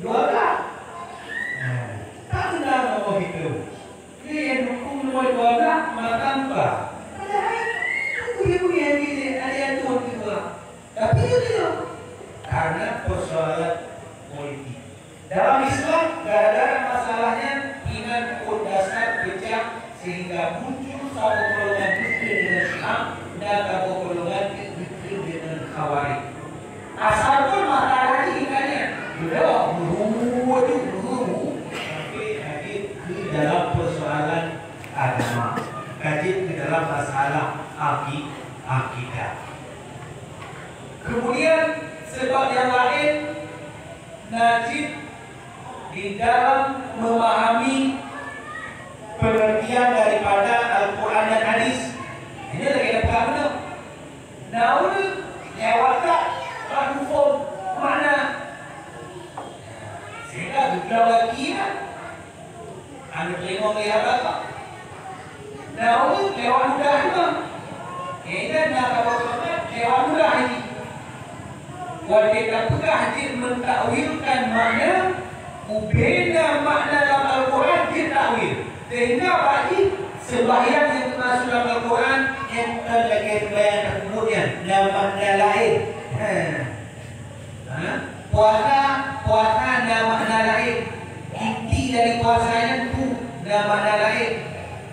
12. Tak benar ngomong itu. Dia yang dukung nomor 12 makan apa? Padahal punya ada yang tuan juga. Tapi itu karena persoalan politik. Dalam Islam tidak ada masalahnya iman dasar pecah sehingga muncul satu golongan kafir dengan Syiah dan satu golongan kafir dengan Khawarij. Asalkan masalahnya ikannya sudah tapi hadir ke dalam persoalan agama, hadir ke dalam masalah akidah. Kemudian sebab yang lain, Najib di dalam memahami pengertian daripada Al-Quran dan Hadis. Ini lagi ada perkara. Namun lewat tak lagu form mana? Sehingga juga lagi kan? Anda tengok lihat apa? Namun lewat mudah kan? Ini nak apa-apa lewat mudah ini. Wajib juga hadir mentakwilkan makna ubeda makna dalam Al-Quran ditakwil. Sehingga bagi sembahyang yang termasuk dalam Al-Quran yang terlekit bayang kemudian dalam makna lain. Puasa dalam makna lain. Inti dari puasanya itu dalam makna lain.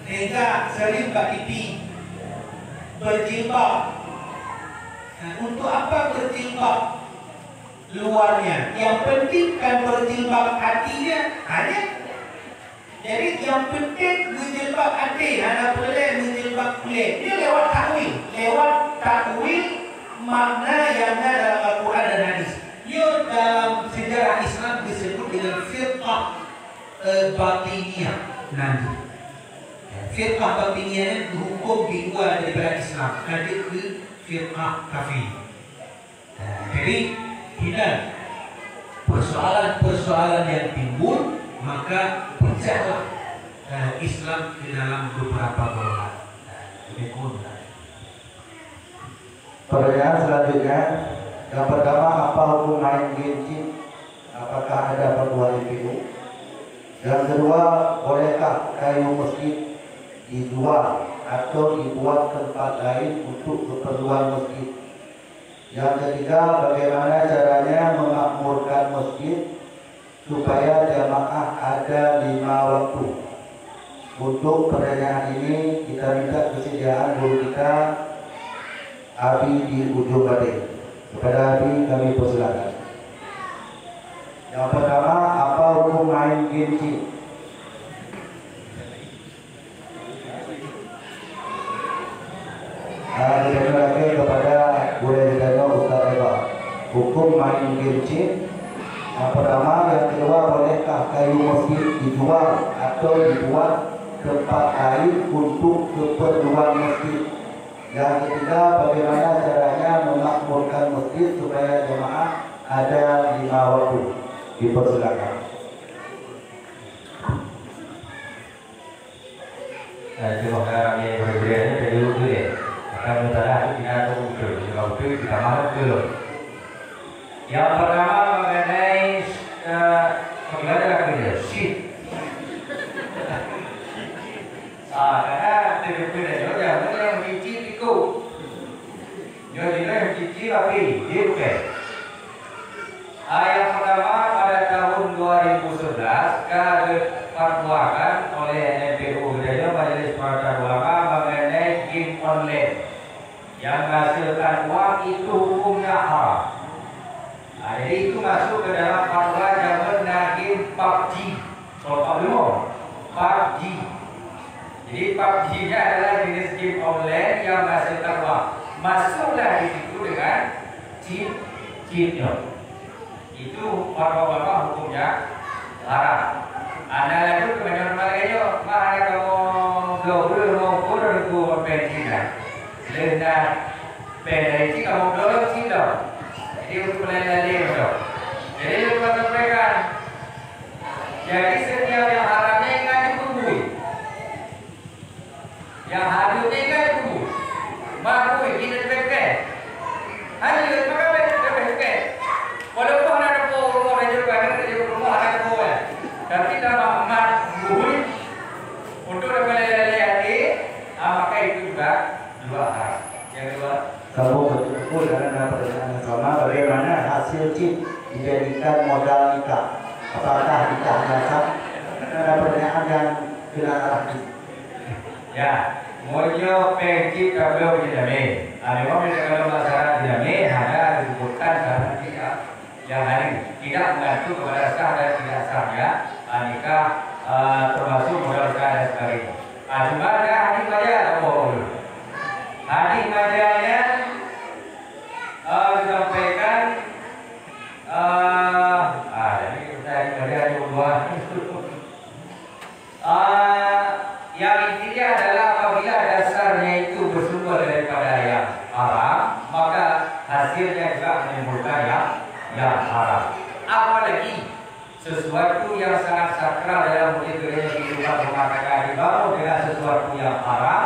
Sehingga sering inti berjilbab. Untuk apa berjilbab? Luarnya, yang penting kan berjilbab hatinya hanya. Jadi yang penting berjilbab hati, anak boleh berjilbab kulit. Ini lewat takwil makna yang ada dalam Al-Quran dan Hadis. Ia dalam sejarah Islam disebut dengan firqah batiniyah nanti. Firqah batiniyah ini hukum di luar daripada Islam. Nanti ke firqah kafir. Jadi tidak persoalan-persoalan yang timbul, maka pecahlah Islam ke dalam beberapa golongan. Pertanyaan selanjutnya, yang pertama, apa hukum main game chip? Apakah ada fatwa IPU? Yang kedua, bolehkah kayu masjid dijual atau dibuat tempat lain untuk keperluan masjid? Yang ketiga, bagaimana caranya memakmurkan masjid supaya jamaah ada 5 waktu? Untuk pertanyaan ini kita minta kesediaan guru kita Abi di ujung batin. Kepada Abi kami persilakan. Yang pertama, apa hukum main game chip? Terima kasih kepada boleh ditanya Ustaz Eva. Hukum main game chip. Yang pertama, yang kedua, bolehkah kayu masjid dijual atau dibuat tempat lain untuk keperluan masjid? Yang ketiga, bagaimana caranya memakmurkan masjid supaya jemaah ada 5 waktu? Dipersilakan. Terima kasih berbeda dari dulu ya. Kami telah kita tunggu waktu kita malam dulu. Yang pertama mengenai bagaimana kerja shift. Karena berbeda yang biji itu, jadi biji tapi dia bukan. Yang pertama pada tahun 2011 difatwakan oleh MPU dan Majelis Peraturan Ulama mengenai game online yang menghasilkan uang itu hukumnya haram. Jadi itu masuk ke dalam fatwa zaman game PUBG. Kalau belum PUBG. Jadi PUBG-nya adalah jenis game online yang menghasilkan uang. Masuklah di situ dengan chip-chipnya. Itu fatwa hukumnya haram. Anda itu kebanyakan makanya mana kamu double mau kurang ku pensinya. Lenda pensi kamu dorong sih dong. Jadi untuk lenda dia dong. Jadi lupa sampaikan. Jadi setiap yang haramnya ingat dikumpul. Yang haramnya ingat dikumpul. Mampu kita pakai. Hanya pakai. Walaupun ada orang yang juga Tapi kalau emas bui untuk lele hati, maka itu juga dua hal. Yang kedua, Kamu betul karena pertanyaan yang sama, bagaimana hasil chip dijadikan modal nikah? Apakah nikah nasab? Ada pertanyaan yang tidak arti. ya, mojo pengki kabel dinami. Memang kalau masyarakat dinami ada disebutkan karena tidak yang hari tidak mengacu kepada sah dan tidak sahnya nikah termasuk modal sah dan sebagainya. Cuma ada hadis saja tak boleh. Hadis majanya disampaikan jadi saya ada dua. Yang intinya adalah apabila dasarnya itu bersumber daripada yang haram, maka hasilnya juga menimbulkan yang haram. Apalagi sesuatu yang sangat sakral dalam kehidupan rumah tangga dibangun dengan sesuatu yang haram,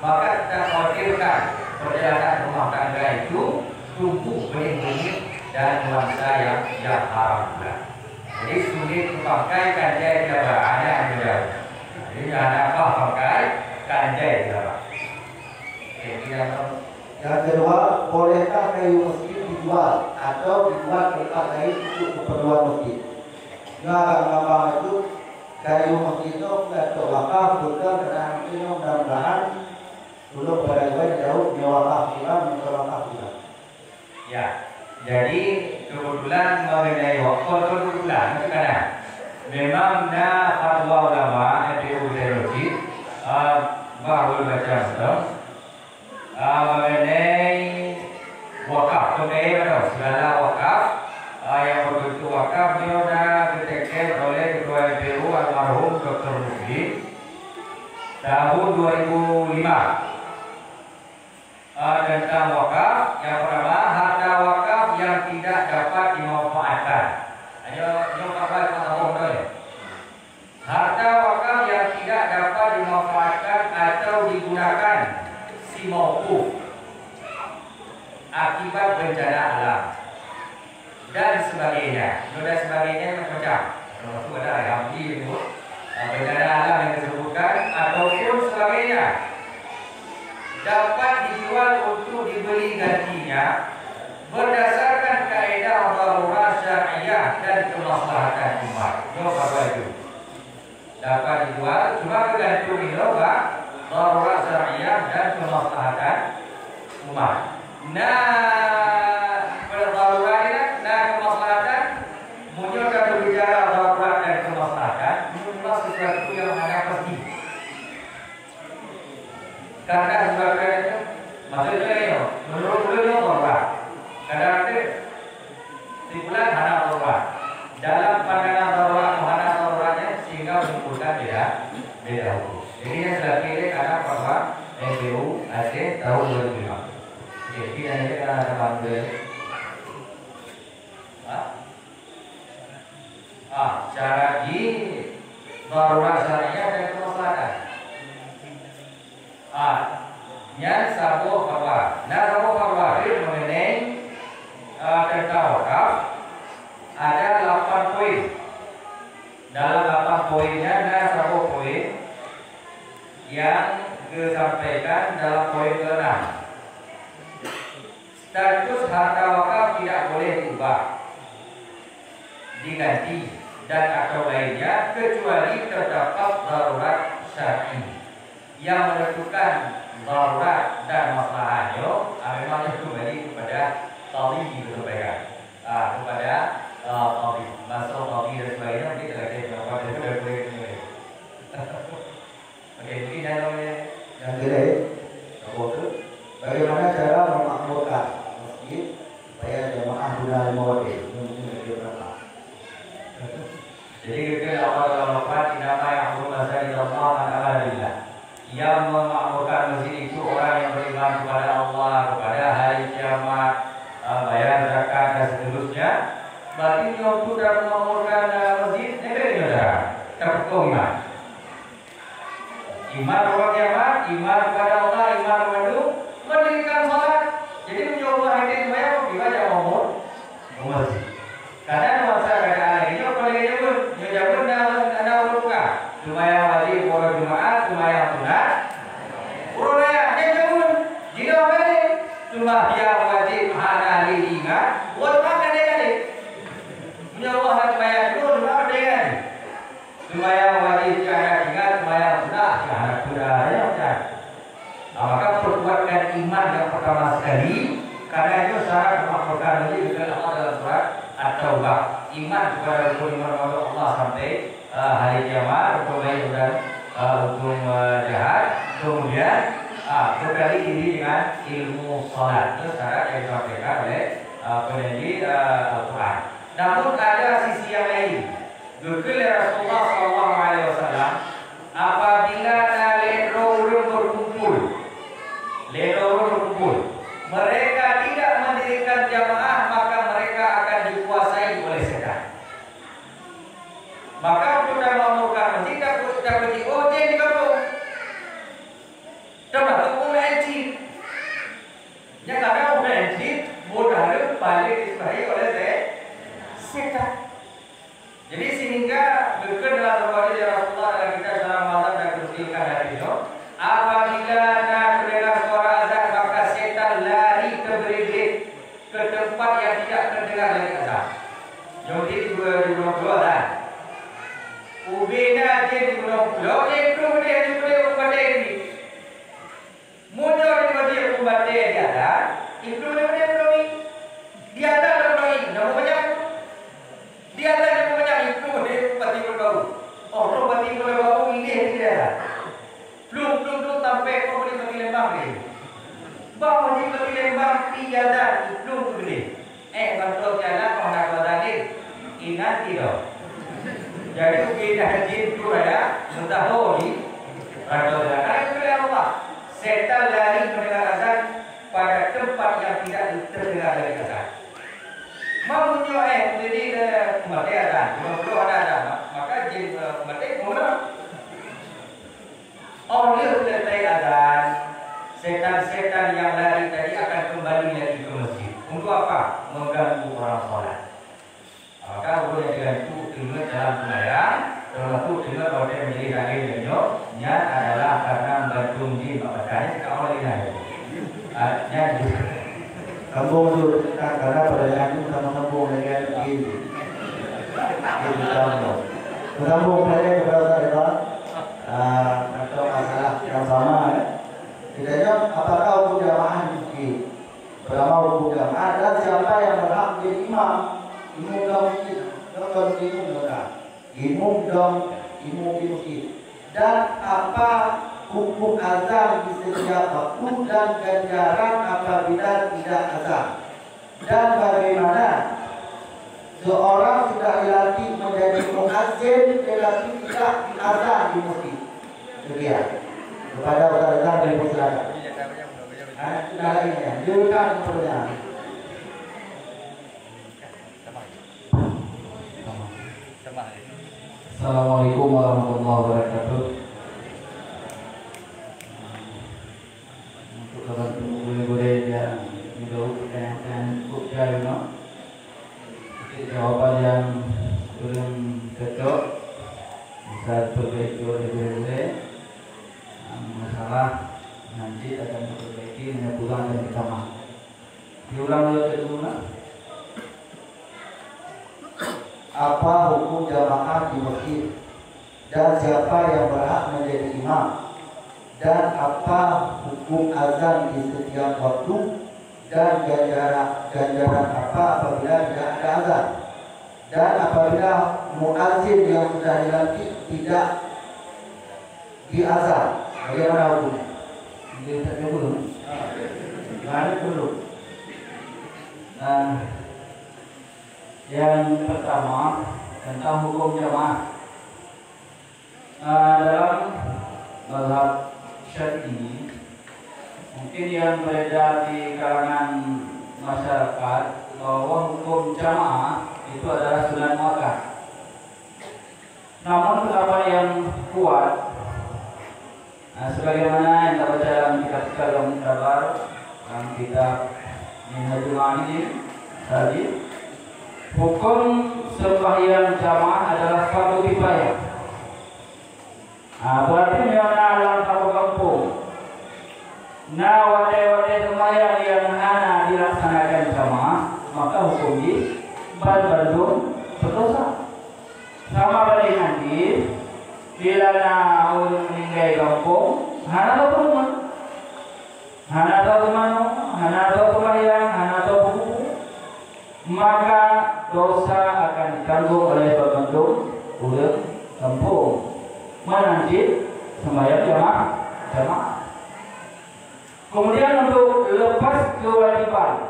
maka kita khawatirkan perjalanan rumah tangga itu tumbuh benih-benih dan nuansa yang haram pula. Jadi sulit memakai kanjai jabar ada yang jauh. Jadi ada apa pakai kanjai jabar. Yang kedua, bolehkah kayu masjid dijual atau dibuat tempat lain untuk keperluan masjid? Ngomong itu kayu masjid itu untuk wakaf bukan karena itu mudah-mudahan dulu pada gue jauh nyawakaf juga menyawakaf juga. Ya, jadi kebetulan mengenai wakaf kebetulan kadang memang fatwa ulama NU Ideologi bahwa macam itu mengenai wakaf, mengenai segala wakaf yang begitu wakaf dia sudah ditekir oleh Ketua NU almarhum Dr. Mufti tahun 2005 tentang wakaf. Yang pertama, harta wakaf yang tidak dapat dimanfaatkan. Harta wakaf yang tidak dapat dimanfaatkan atau digunakan si mauquf akibat bencana alam dan sebagainya. Dan sebagainya macam-macam. Termasuk ada yang itu bencana alam yang disebutkan ataupun sebagainya dapat dijual untuk dibeli gantinya berdasarkan kaedah darurat syariah dan kemaslahatan umat. Apa itu? Dapat dijual cuma bergantung inovasi darurat syariah dan kemaslahatan umat. Darurat dan kemaslahatan muncul kalau bicara darurat dan kemaslahatan muncul sesuatu yang ada pasti. Karena sebabnya itu maksudnya itu menurut beliau bahwa kadang itu simpulan hana darurat dalam pandangan darurat hana daruratnya sehingga menyimpulkan beda hukum. Jadi yang sudah pilih karena bahwa NPU Aceh tahun 2005. Jadi ini karena teman beliau. Cara di darurat syariah dan kemaslahatan. Yang satu fatwa. Satu fatwa itu mengenai tentang wakaf ada 8 poin. Dalam 8 poinnya ada satu poin yang disampaikan dalam poin ke-6. Status harta wakaf tidak boleh diubah, diganti dan atau lainnya kecuali terdapat darurat syar'i yang menentukan darurat dan masalahnya. Memang itu kembali kepada tali disampaikan kepada tali masalah tali dan sebagainya. Nanti kita lihat berapa itu dari poin ini. Oke, mungkin yang kedua, bagaimana cara memakmurkan masjid supaya jemaah guna lima jadi kita awal nama yang bermasa di Allah alhamdulillah. Yang memakmurkan masjid itu orang yang beriman kepada Allah, kepada hari kiamat, bayar zakat dan seterusnya. Berarti dia sudah memakmurkan masjid, negeri saudara. Terpukau iman. Iman kepada kiamat, iman kepada Allah, iman kepada mendirikan salat. Jadi mencoba hati supaya dibaca masjid. Karena masa keadaan ini apalagi pun menjawab Allah nak sembahyang dulu dengan sembahyang wajib cara ingat sembahyang sunnah cara budaya macam. Maka perkuatkan iman yang pertama sekali karena itu syarat memakmurkan diri dengan Allah dalam surat At-Taubah. Iman kepada rukun iman Allah sampai hari kiamat, hukum baik dan hukum jahat. Kemudian berkali diri dengan ilmu salat. Itu syarat yang disampaikan oleh penyanyi Al-Quran. Namun ada sisi yang lain. Dukul Rasulullah SAW apabila leloro berkumpul, mereka tidak mendirikan jamaah, maka mereka akan dikuasai oleh setan. Maka untuk memakmurkan masjid dapat diojek di kampung. Dapat mengaji. Yang ada mengaji, modal balik disebari oleh setan. Jadi sehingga berikut dalam riwayat Rasulullah dalam kitab Syarah Mazhab dan Kutubilkan dari itu, apabila nak mendengar suara azan maka setan lari terbelit ke tempat yang tidak terdengar dari azan. Jadi di Gunung Pulau kan, ubina je di Gunung Pulau, itu dia umat ini. Muncul di masjid umat dia ada, itu dia belum dia ada belum nama banyak. Dia ada yang banyak itu dia pati berbau. Orang pati berbau ini dia. Belum sampai kau boleh pergi Lembang ni. Bawa dia pergi Lembang tiada belum beli. Betul tiada kau nak berani. Ingat tidak. Jadi kita haji itu ada sudah holi. Betul tiada itu Allah. Setan lari mendengar azan pada tempat yang tidak terdengar dari azan. Mamunya jadi mati azan, kalau ada azan, maka jin mati mula. Oleh selesai azan, setan-setan yang lari tadi akan kembali lagi ke masjid. Untuk apa? Mengganggu orang sholat. Maka orang yang diganggu ingat dalam sembahyang, termasuk ingat orang yang menjadi ragil denyonya adalah karena menggantung jin. Makanya kita awal ini ada. Kampung itu karena perayaan itu sama kampung dengan ini. Itu kampung. Kampung saya kepada kita atau masalah yang sama. Tidaknya apakah hukum jamaah di berapa hukum jamaah dan siapa yang berhak menjadi imam? Imam dong imam di masjid. Dan apa hukum azan di setiap waktu dan ganjaran apabila tidak azan, dan bagaimana seorang sudah dilatih menjadi muazzin tetapi tidak azan di masjid. Sekian kepada ustaz dari masyarakat. Sudah lainnya, jurkan pertanyaan. Assalamualaikum warahmatullahi wabarakatuh. Untuk boleh-boleh yang menjawab pertanyaan cukup no? Jawaban yang belum cocok bisa diperbaiki oleh boleh. Masalah nanti akan diperbaiki hanya pulang dan kita mah. Diulang dulu nak. Apa hukum jamaah di masjid dan siapa yang berhak menjadi imam, dan apa hukum azan di setiap waktu dan ganjaran apa apabila tidak ada azan, dan apabila muazzin yang sudah dilantik tidak diazan, bagaimana hukumnya? Dia tak dulu. Mana dulu? Yang pertama tentang hukum jamaah. Dalam mazhab Syafi'i mungkin yang beredar di kalangan masyarakat bahwa hukum jamaah itu adalah sunat muakkad. Namun pendapat yang kuat, sebagaimana yang kita baca dalam kitab yang Mu'tabar, dalam kitab Minhajul Ma'ani tadi, hukum sembahyang jamaah adalah fardu kifayah. Berarti memang dalam satu kampung, wadai sembahyang yang hana dilaksanakan jamaah, maka hukum ini bandung terus bila na ulun meninggal kampung, hana tahu rumah, hana tahu mana, hana tahu sembahyang, hana tahu buku, maka dosa akan ditanggung oleh pembantu ulun kampung. Menanti sembahyang jamaah. Kemudian untuk lepas kewajiban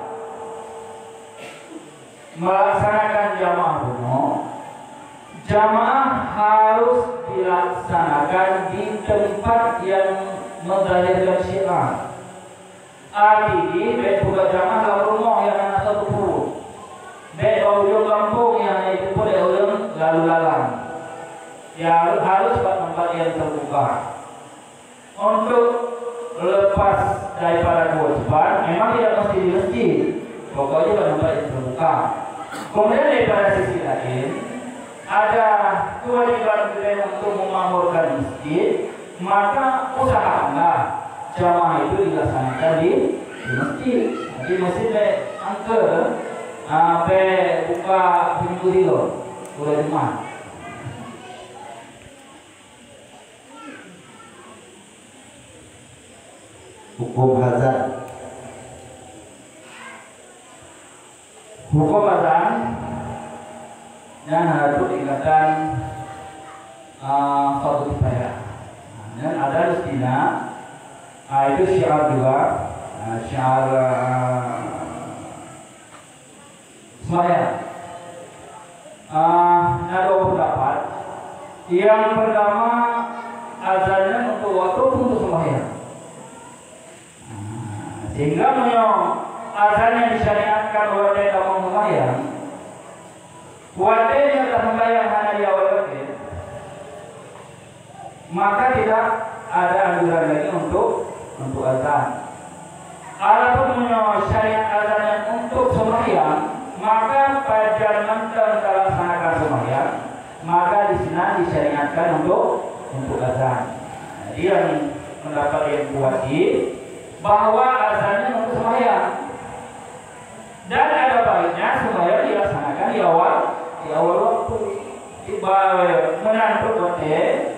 melaksanakan jamaah penuh, jamaah harus dilaksanakan di tempat yang menzahirkan syiar. Artinya, baik buka jamaah dalam rumah yang anak satu puluh, baik ujung kampung yang itu pun ujung lalu lalang. Ya harus pada tempat yang terbuka. Untuk lepas daripada kewajiban, memang tidak mesti di masjid. Pokoknya pada tempat yang terbuka. Kemudian daripada sisi lain, ada kewajiban kita untuk memakmurkan masjid, maka usahakanlah jamaah itu dilaksanakan di masjid. Jadi masjid angker, buka pintu dulu, udah Jumat. Hukum azan. Hukum azan yang harus diingatkan fardu kifayah. Dan ada istina, itu syiar juga, syiar sembahyang. Ada dua pendapat. Yang pertama, azannya untuk waktu untuk sembahyang. Sehingga azan yang disyariatkan oleh kaum sembahyang, waktu yang tak sembahyang hanya di awal waktu, maka tidak ada anjuran lagi untuk azan. Adapun syariat azan yang untuk sembahyang, maka pada mental melaksanakan sembahyang, maka di sini disyariatkan untuk azan. Jadi yang pendapat yang kuat bahwa azannya untuk sembahyang, dan ada baiknya sembahyang dilaksanakan di awal waktu. Menantu waktu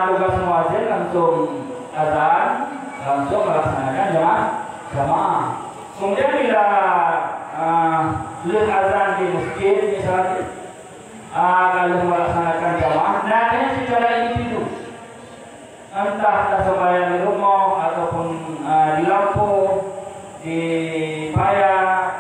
tugas muadzin langsung azan, langsung melaksanakan jamaah. Kemudian bila azan di masjid misalnya, kalau melaksanakan jamaah, nadanya secara individu, entah sembahyang di rumah ataupun di lampu, di payah,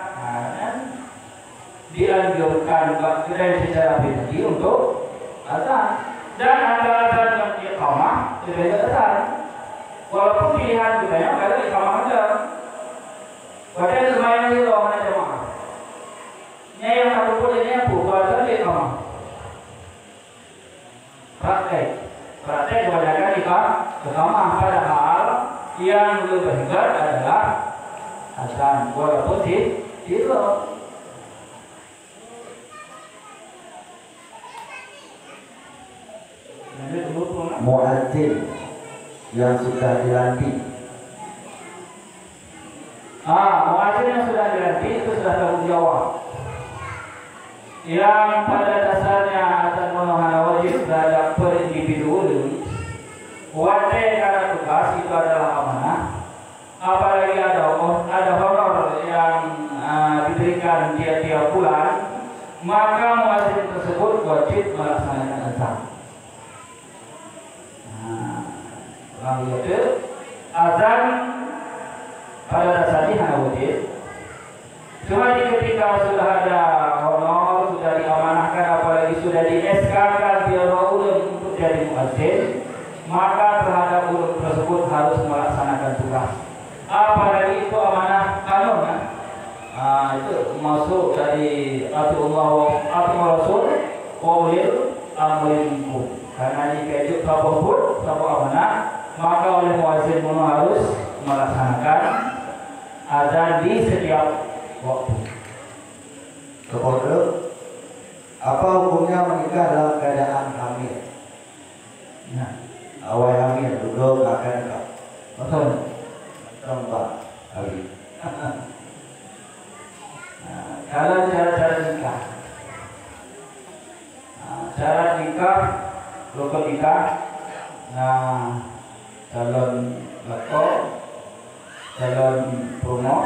dianjurkan secara pribadi untuk azan. Dan ada azan yang iqamah, tidak azan. Walaupun pilihan kita yang ada iqamah ada. Padahal sembahyang itu orang jamaah. Yang satu pun ini yang bukan azan iqamah. Praktek kebanyakan iqamah, padahal yang lebih benar adalah azan. Walaupun itu muadzin yang sudah dilantik. Muadzin yang sudah dilantik itu sudah tanggung jawab. Yang pada dasarnya azan menuhana wajib terhadap per individu. Wajib karena tugas itu adalah amanah. Apalagi ada honor yang diberikan tiap bulan, maka muadzin tersebut wajib melaksanakan azan. Azan pada dasarnya hanya wajib. Cuma ketika sudah ada honor, sudah diamanahkan, apalagi sudah di-SK-kan untuk jadi muadzin, maka terhadap ulun tersebut harus melaksanakan tugas. Apalagi itu amanah kanun, kan? Itu masuk dari atu'ullah wa atu'ur rasul wa ulil amri minkum. Karena jika itu sababut, sabab amanah, maka oleh muadzin pun harus melaksanakan azan di setiap waktu. Kepada apa hukumnya menikah dalam keadaan hamil? Nah, Awal hamil duduk akan betul. tempat hari. Kalau cara nikah, cara nikah rukun nikah. Nah, calon lako, calon promo,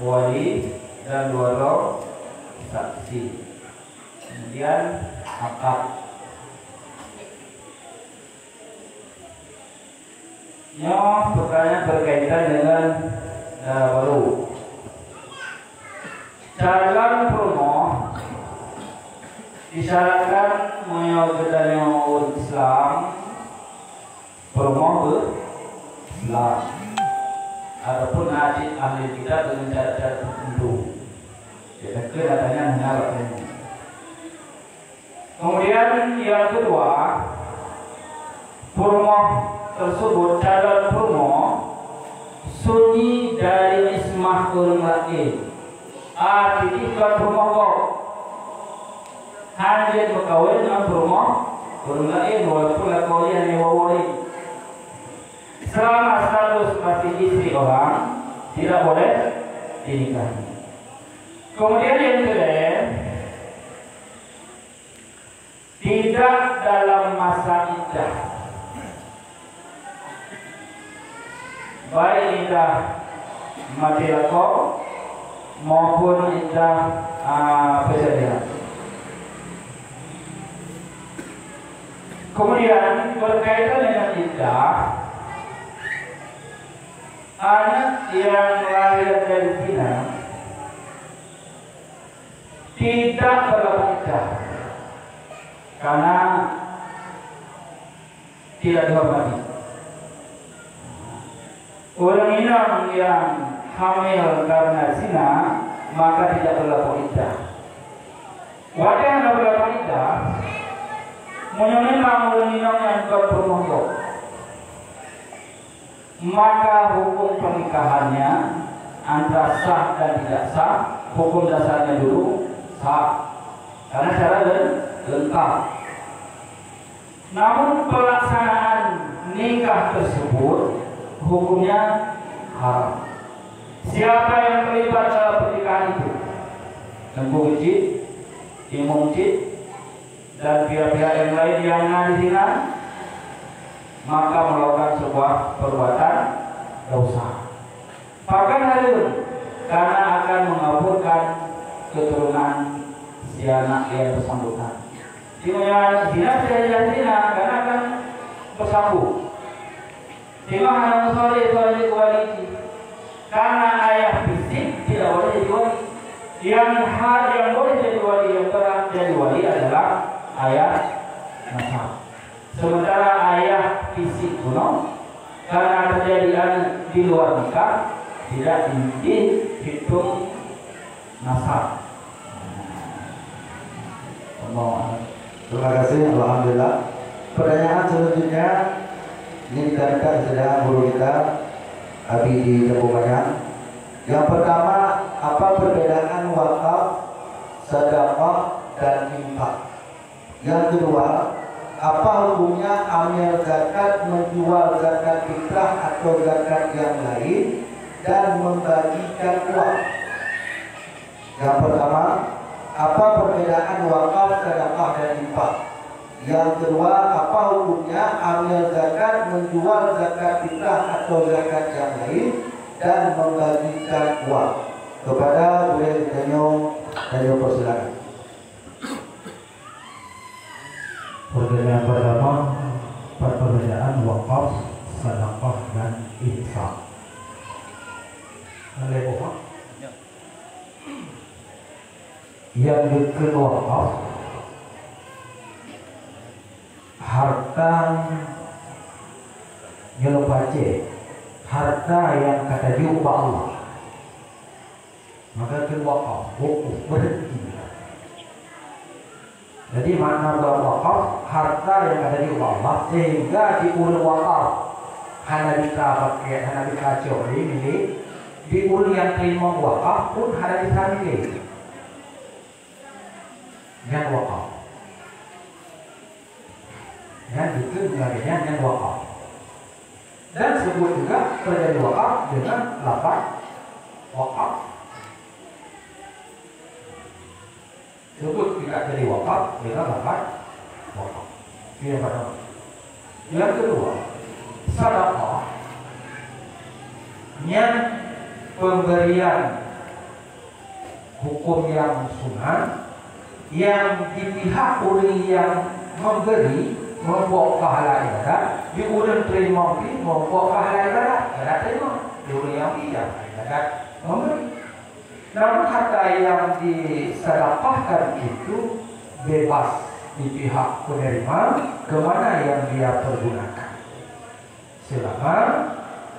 wali dan dua saksi. Kemudian akad. Pertanyaan berkaitan dengan baru. Calon promo disyaratkan mengikuti Islam, promo Islam, ataupun ahli kitab dengan cara-cara tertentu. Jadi katanya hanya ini. Kemudian yang kedua, promo tersebut, calon promo sunyi dari ismah orang lain. Titipan promo kok hanya berkawin dengan promo orang lain walaupun lakunya newawali. Selama status masih istri orang, tidak boleh dinikahi. Kemudian yang kedua, tidak dalam masa iddah, baik iddah mati laku maupun iddah persediaan. Kemudian berkaitan dengan iddah, anak yang lahir dari zina tidak berlaku iddah karena tidak dihormati. Orang yang hamil karena zina maka tidak berlaku iddah. Wadah yang berlaku iddah menyumbang orang yang berumur, maka hukum pernikahannya antara sah dan tidak sah, hukum dasarnya dulu sah karena cara lengkap. Namun pelaksanaan nikah tersebut hukumnya haram. Siapa yang terlibat dalam pernikahan itu, tengku masjid, imam masjid, dan pihak-pihak yang lain yang zina, maka melakukan sebuah perbuatan dosa. Bahkan halus karena akan mengabulkan keturunan si anak yang bersangkutan. Dimana zina tidak zina karena akan bersambung. Dimana soleh kualiti karena ayah fisik tidak boleh jadi wali. Yang boleh jadi wali, yang berhak jadi wali adalah ayah nasab. Sementara ayah fisik kuno karena terjadi di luar nikah tidak dihitung nasab. Terima kasih, alhamdulillah. Pertanyaan selanjutnya ini dikatakan sedang guru kita Abi di Tebumayan. Yang pertama, apa perbedaan wakaf, sedekah dan infak? Yang kedua, apa hukumnya amil zakat, menjual zakat fitrah atau zakat yang lain dan membagikan uang? Yang pertama, apa perbedaan wakaf, sedekah dan infak? Yang kedua, apa hukumnya amil zakat, menjual zakat fitrah atau zakat yang lain dan membagikan uang? Kepada Beliau Danyo persilakan. Perbedaan pertama, perbedaan wakaf, sedekah dan infak. Yang dikenal wakaf, harta yang baca, harta yang kata diubah Allah, maka itu wakaf, wukuf berhenti. Jadi makna wakaf, harta yang ada di Allah sehingga diurut wakaf hanya pakai, hanya dikacau ini diurut yang terima wakaf pun hanya disambil yang wakaf. Yang itu menjadinya yang wakaf. Dan sebut juga terjadi wakaf dengan lafaz wakaf. Sebut tidak jadi wakaf dengan lafaz wakaf. Yang pertama. Yang kedua, sedekah yang pemberian hukum yang sunnah yang di pihak orang yang memberi membawa pahala ibadat, di orang terima membawa pahala ibadat, ibadat terima, di orang yang tidak ibadat memberi. Namun harta yang disedekahkan itu bebas di pihak penerima kemana yang dia pergunakan, selama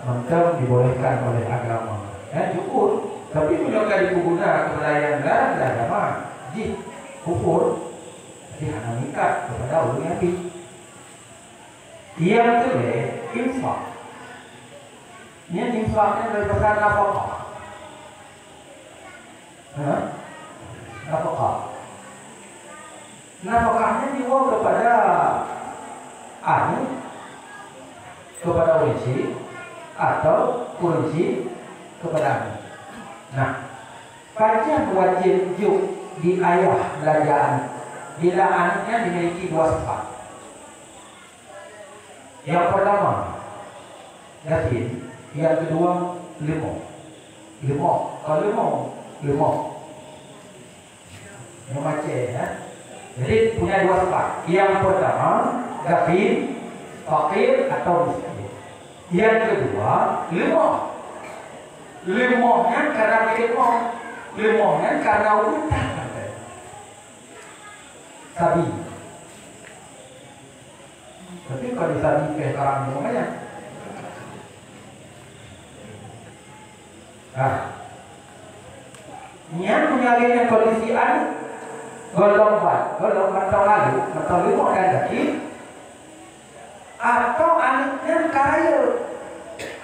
mentang dibolehkan oleh agama. Cukup. Tapi bila digunakan kepada yang lain agama, di kufur, jadi hanya mengikat kepada orang yang lebih. Yang kedua, infak. Ini infaknya merupakan nafkah. Nafkah. Nafkahnya juga kepada kepada kunci atau kunci kepada anak. Nah, pajak wajib di ayah belanjaan bila anaknya dimiliki dua sifat. Yang pertama, yatim. Yang kedua, limo. Kalau limo. Yang macam ya. Jadi punya dua sifat. Yang pertama, yatim, fakir atau miskin. Yang kedua, limo. Limonya karena limonya karena utang. Sabi. Tapi kalau disabi ke orang namanya. Yang punya kondisi golong tahun lalu, tahun 5 dan lagi, atau anaknya kaya,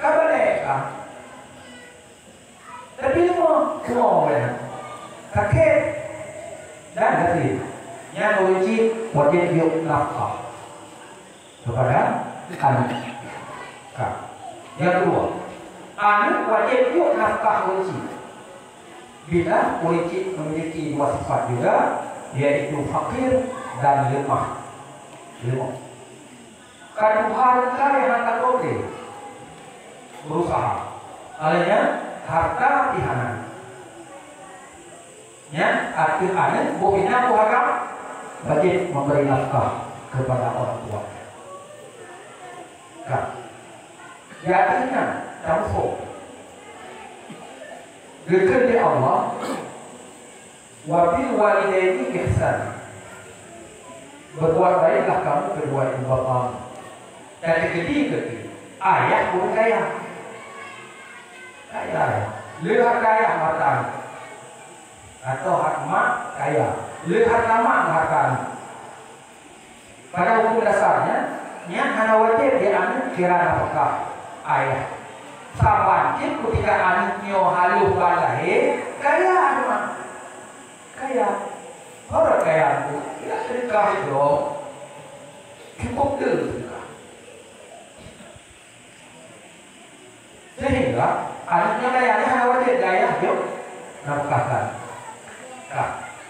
kabarnya. Tapi semua kakek dan hati yang wajib yuk nafkah kepada anak. Yang kedua, anak wajib yuk nafkah wajib bila wajib memiliki dua sifat juga, yaitu fakir dan lemah. Kadang yang akan boleh berusaha, alanya harta tihanan. Ya, arti anak buktinya harap wajib memberi nafkah kepada orang tua. Jadinya tamfo. Dekat di Allah, wabil walidaini ihsan. Berbuat baiklah kamu kedua ibu bapa. Dan ketiga, ayah pun kaya. Lihat kaya harta atau hak mak kaya, lihat mak harta. Pada hukum dasarnya, yang hanya wajib diambil kira nafkah ayah. Sabanjir ketika anaknya halu lahir, kaya anak, kaya. Orang kaya itu, ya sedekah itu cukup dulu. Sehingga anaknya kayanya wajib ayah yuk nafkahkan.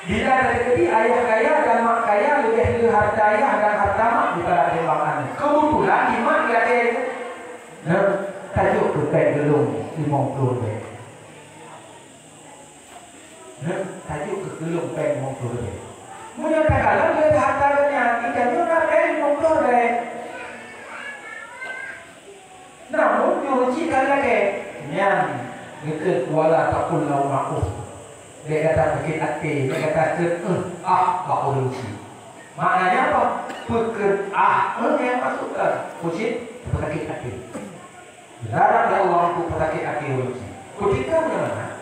Bila terjadi ayah kaya dan mak kaya lebih harta ayah dan harta mak daripada timbangan. Kebetulan imak kaya itu, tajuk berkait gelung 50 lebih. Tajuk gelung 50 lebih. Menyatakan lebih hartanya kita juga 50 lebih. Namun diujikan lagi yang dekat wala takul lau ma'uf. Dia kata sakit hati, dia kata tak uji. Maknanya apa? Yang masukkan uji sakit hati. Larang Allah untuk sakit hati uji. Ketika mana?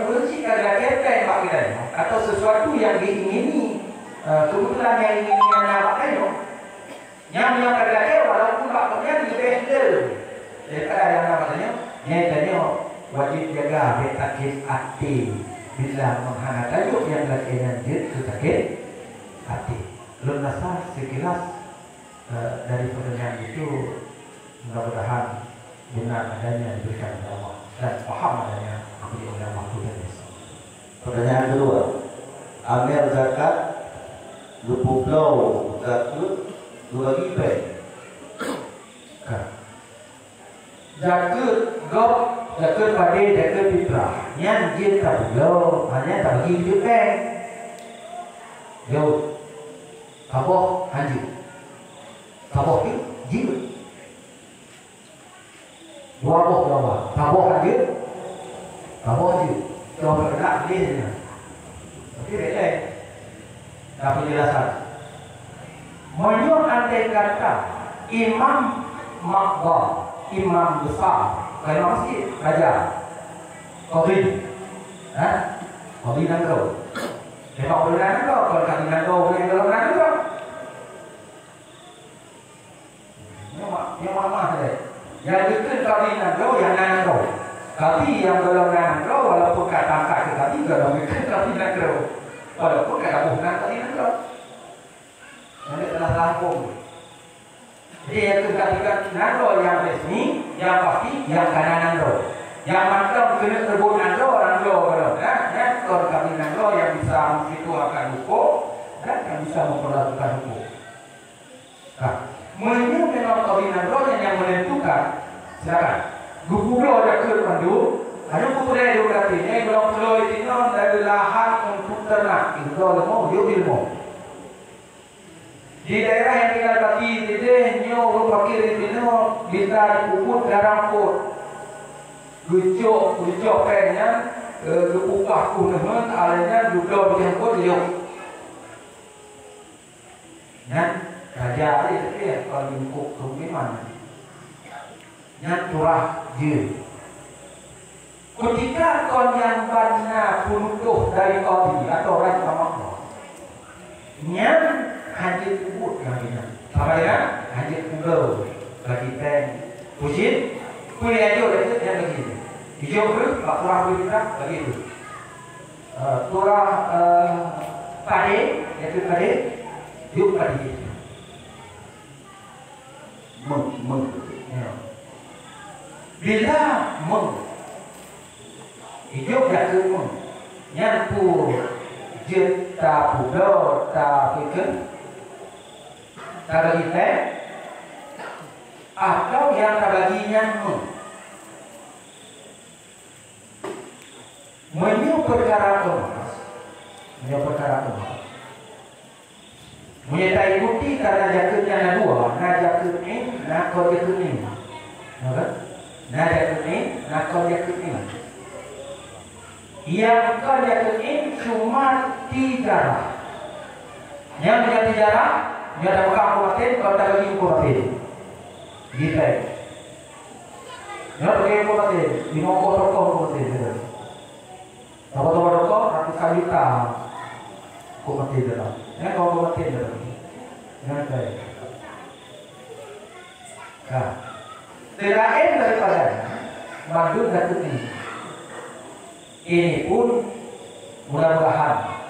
Uji adalah kita yang kita atau sesuatu yang diingini. Kebetulan yang inginnya nak kita. Yang menyatakan walaupun bakatnya lebih dulu. Daripada yang namanya, nyatanya wajib jaga sakit hati. Bila menghana tajuk yang lakinya itu sakit hati. Lunasa sekilas dari pertanyaan itu mudah-mudahan benar adanya diberikan oleh Allah dan paham adanya diberi oleh Allah Tuhan. Pertanyaan kedua, amil zakat, lupu blau zakat, dua gipe. Jakut gop, jakut pade, jakut pitra. Yang jin tak lo, hanya tak bagi hidup peng. Yo, kaboh haji, kaboh ni jin. Dua boh berapa? Kaboh haji, kaboh haji. Kau berkenak ni. Tapi boleh. Tak penjelasan. Menurut andai kata imam makbah, imam besar, kalau masjid raja, Qadhi, Qadhi Nangro. Lepas boleh Nangro, kalau Qadhi Nangro boleh dalam Nangro. Yang mana saja. Yang dekat Qadhi Nangro, yang Nangro. Tapi yang dalam Nangro, walaupun kata ke Qadhi, kalau dekat Qadhi Nangro, walaupun kata bukan Qadhi Nangro. Yang telah rampung. Jadi yang ketika nangro yang resmi, yang pasti, yang kanan nangro. Yang mantap kena terbun nangro, kalau kalau kami nangro yang bisa menstitusikan hukum dan yang bisa memperlakukan hukum. Nah, menurut memang kami nangro yang menentukan, silakan. Gugulo ada ke pandu, ada gugulo berarti ini belum perlu itu dari lahan untuk ternak, itu mau ilmu. Di daerah yang tinggal kaki tidak nyo berpakir di sini bisa dikubur garam pun gucok pennya kepupah kunemen alanya duduk dijangkut liuk dan raja itu ya kalau diungkuk kemana yang curah je ketika kon yang banyak penutup dari Qadhi atau Raja Makmur yang hajat kubur yang ini. Apa ya? Hajat kubur bagi ten. Puji, kuih aja itu yang begini. Hijau pun, pak turah kita bagi itu. Turah pade, yaitu pade, yuk pade. Meng. Bila meng, hijau jatuh meng, nyampu jeta pudo ta pikir. Tak bagi teh atau yang tak baginya menyuruh perkara emas menyertai bukti karena jakutnya ada dua jakut ini, kau jakut ini jakut ini, kau jakut ini yang kau jakut ini cuma 3 yang menjadi jarak dia ada bukan kumatin, kalau tak bagi kumatin. Gitu. Dia bagi kumatin, binokok kumatin. Tahu ratusan juta kumatin dalam. Ya kalau kumatin dalam. Ya baik. Nah, terakhir daripada mandul dan ini pun mudah-mudahan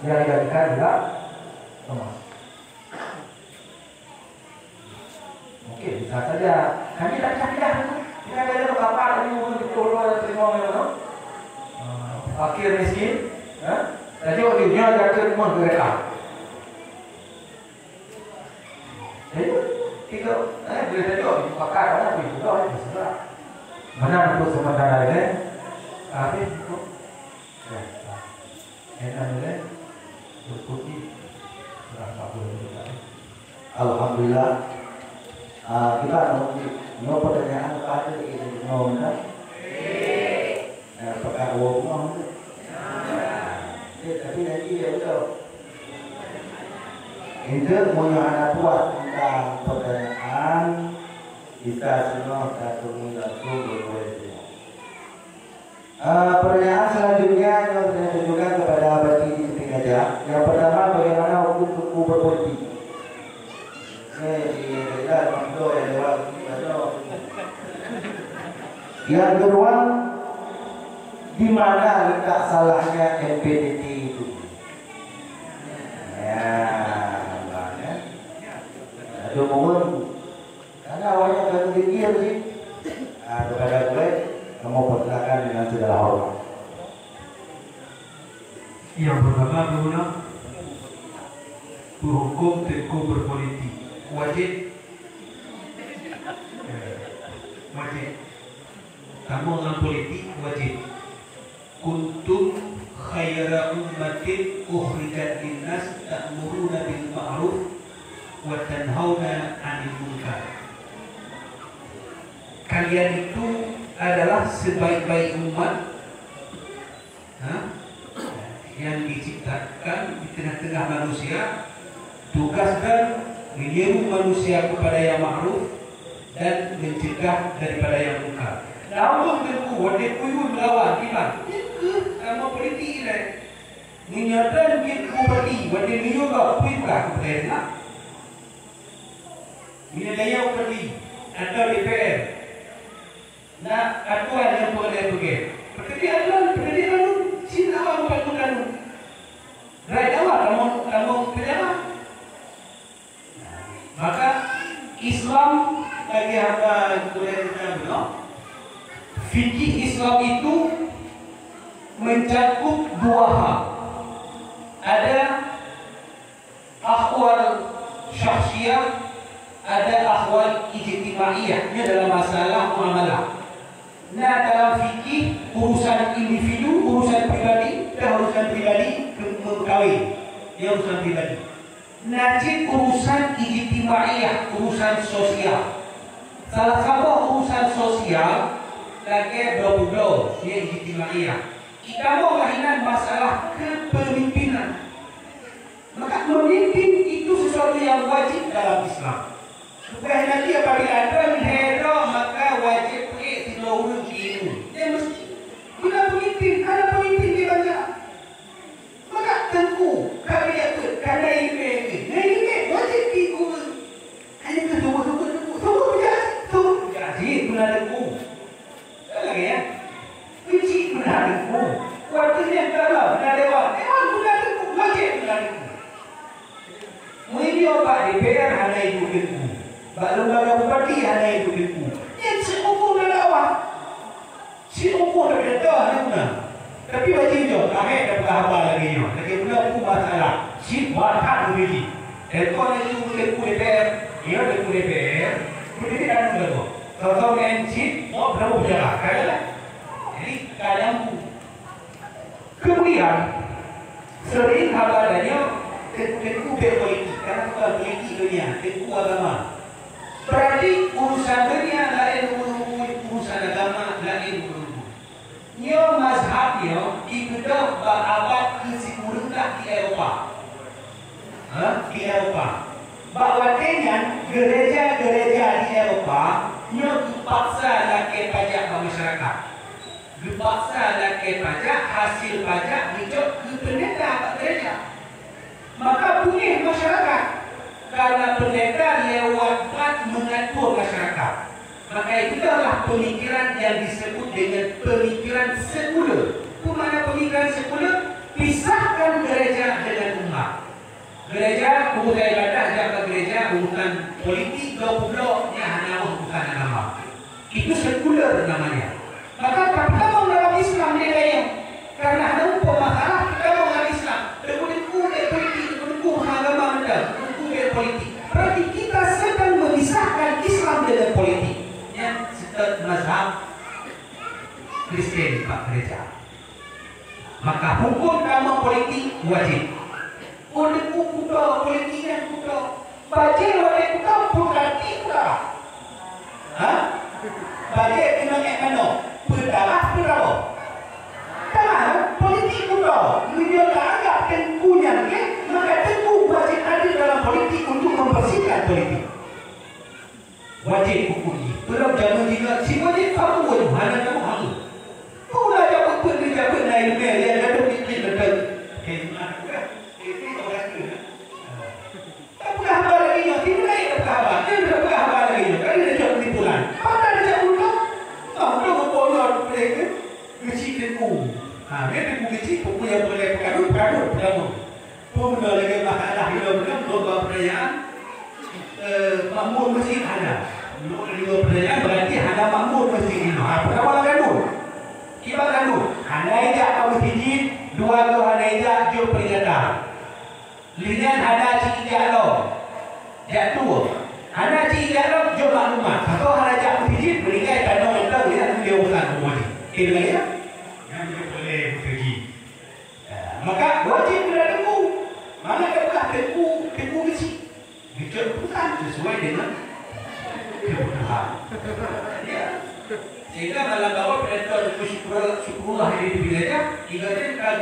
yang dijadikan juga emas. Oke, bisa saja. Kami tak capilah. Kita ada berapa tadi betul terima memang. Fakir miskin, jadi dia ada mereka. Jadi kita boleh tahu pakar orang pun juga bisa. Mana untuk sementara ini? Tapi itu, enak ni, berkuti berapa bulan? Alhamdulillah. Kita mau pertanyaan apa ini mau nak? Apakah mau? Tapi nanti ya betul. Itu punya anak buat tentang pertanyaan kita semua katumi laku berboleh. Pertanyaan selanjutnya yang saya tunjukkan kepada bagi di sini saja. Yang pertama, bagaimana hukum suku berpolitik? Yang kedua, di mana letak salahnya MPDT itu? Ya, ada momen karena awalnya kan dikir sih. Kepada gue, kamu persilakan dengan segala hormat. Yang pertama, guna hukum teko berpolitik. wajib. Wajib. Kamu dengan politik wajib. Kuntum khaira ummatin ukhrijat linnas ta'muruna bil ma'ruf wa tanhauna 'anil munkar. Kalian itu adalah sebaik-baik umat yang diciptakan di tengah-tengah manusia, tugas dan menyeru manusia kepada yang ma'ruf dan mencegah daripada yang munkar. Namun tentu wadah kuyun melawan iman. Kamu politik ini menyatakan kita bupati wadah juga kuilah kepada yang minalaya bupati atau DPR. Nah, aturan yang boleh pergi. Perkara Cina awak buat kanun. Right awak kamu pejabat. Maka Islam bagi hamba boleh kita bilang, fikih Islam itu mencakup dua hal. Ada akhwal syakhsiyah, ada akhwal ijtimaiyah. Ini dalam masalah muamalah. Nah, dalam fikih urusan individu, urusan pribadi, dan urusan pribadi kawin, ya urusan pribadi. Najib urusan ijtimaiyah, urusan sosial. Salah satu urusan sosial lagi berbeda, ya ijtimaiyah. Kita mau lahinan masalah kepemimpinan. Maka memimpin itu sesuatu yang wajib dalam Islam. Supaya nanti apabila ada menhero maka wajib urus ilmu. Dia mesti guna pemimpin, ada pemimpin dia baca. Maka tentu kami itu karena ini wajib ikut. Hanya tunggu jadi guna tentu. Lagi ya. Kunci guna tentu. Waktunya kalau guna dewan guna tentu wajib guna tentu. Mungkin Pak DPR hanya itu tentu. Pak lembaga bupati hanya itu tentu. Yang seukur awak. Si ukur dah dah ni tapi wajib jo, kami dah berapa lagi jo. Lagi pula aku masalah. Si buat hak begini. Ekor ni tu DPR, dia DPR. Jadi kan begitu. Kalau NC, oh berapa berjalan? Kaya. Jadi kaya. Kemudian sering kabarnya tentu berpolitik. Karena bukan politik dunia, tentu agama. Berarti urusan dunia lain urusan agama lain. Nyo mazhabnya dikedah berabad ke-10 di Eropah. Di Eropah. Bahwatanya gereja-gereja di Eropah nyo dipaksa lagi pajak masyarakat. Dipaksa lagi pajak, hasil pajak dijuk ke pendeta gereja. Maka punya masyarakat. Karena pendeta lewat mengatur masyarakat. Maka itulah pemikiran yang disebut dengan pemikiran sekuler. Mana pemikiran sekuler? Pisahkan gereja dengan umat. Gereja urusan ibadah, jaga gereja urusan politik, blok-bloknya hanya urusan agama. Itu sekuler namanya. Maka kita mau dalam Islam dia lain. Karena ada masalah kita mau dalam Islam. Berkumpul politik, berkumpul agama anda, berkumpul politik. Berarti kita sedang memisahkan Islam dengan politik. Mazhab Kristen Pak Gereja. Maka hukum nama politik wajib. Oleh kuda politik dan kuda baca oleh kuda berarti kuda. Baca dengan mana? Berdarah berapa? Karena politik kuda dia tak agak tentunya maka tentu wajib ada dalam politik untuk membersihkan politik. Wajib hukum ini. Belum zaman juga si wajib kamu wajib mana kamu kamu. Kau dah jawab kerja naik mel yang ada bikin betul. Mana juga? Ini orang tu. Tak pernah apa lagi yang tidak naik apa apa. Dia tak pernah apa lagi. Kalau dia jawab tipulan. Mana dia jawab pula? Ah, dia berpolot mereka. Kecil teku. Dia teku kecil. Punya boleh perkara. Pun lagi masalah hidup lomba perayaan. Makmur masjid ada. Lima perayaan berarti ada makmur masjid ini. Pertama ganul. Kita ganul. Handai jak kau masjid, dua tu handai jak jo peringatan. Linian ada cikijak lo. Jak tu. Anak cigarok jom maklumat. Atau harajak pijit meninggal tanah kita boleh dia urusan rumah ni. Kira ya? Yang boleh pergi. Maka wajib kena tunggu. Mana kata tunggu besi. Keputusan sesuai dengan kebutuhan. Ya. Sehingga dalam bawah perintah syukurullah ini dibilangnya, jika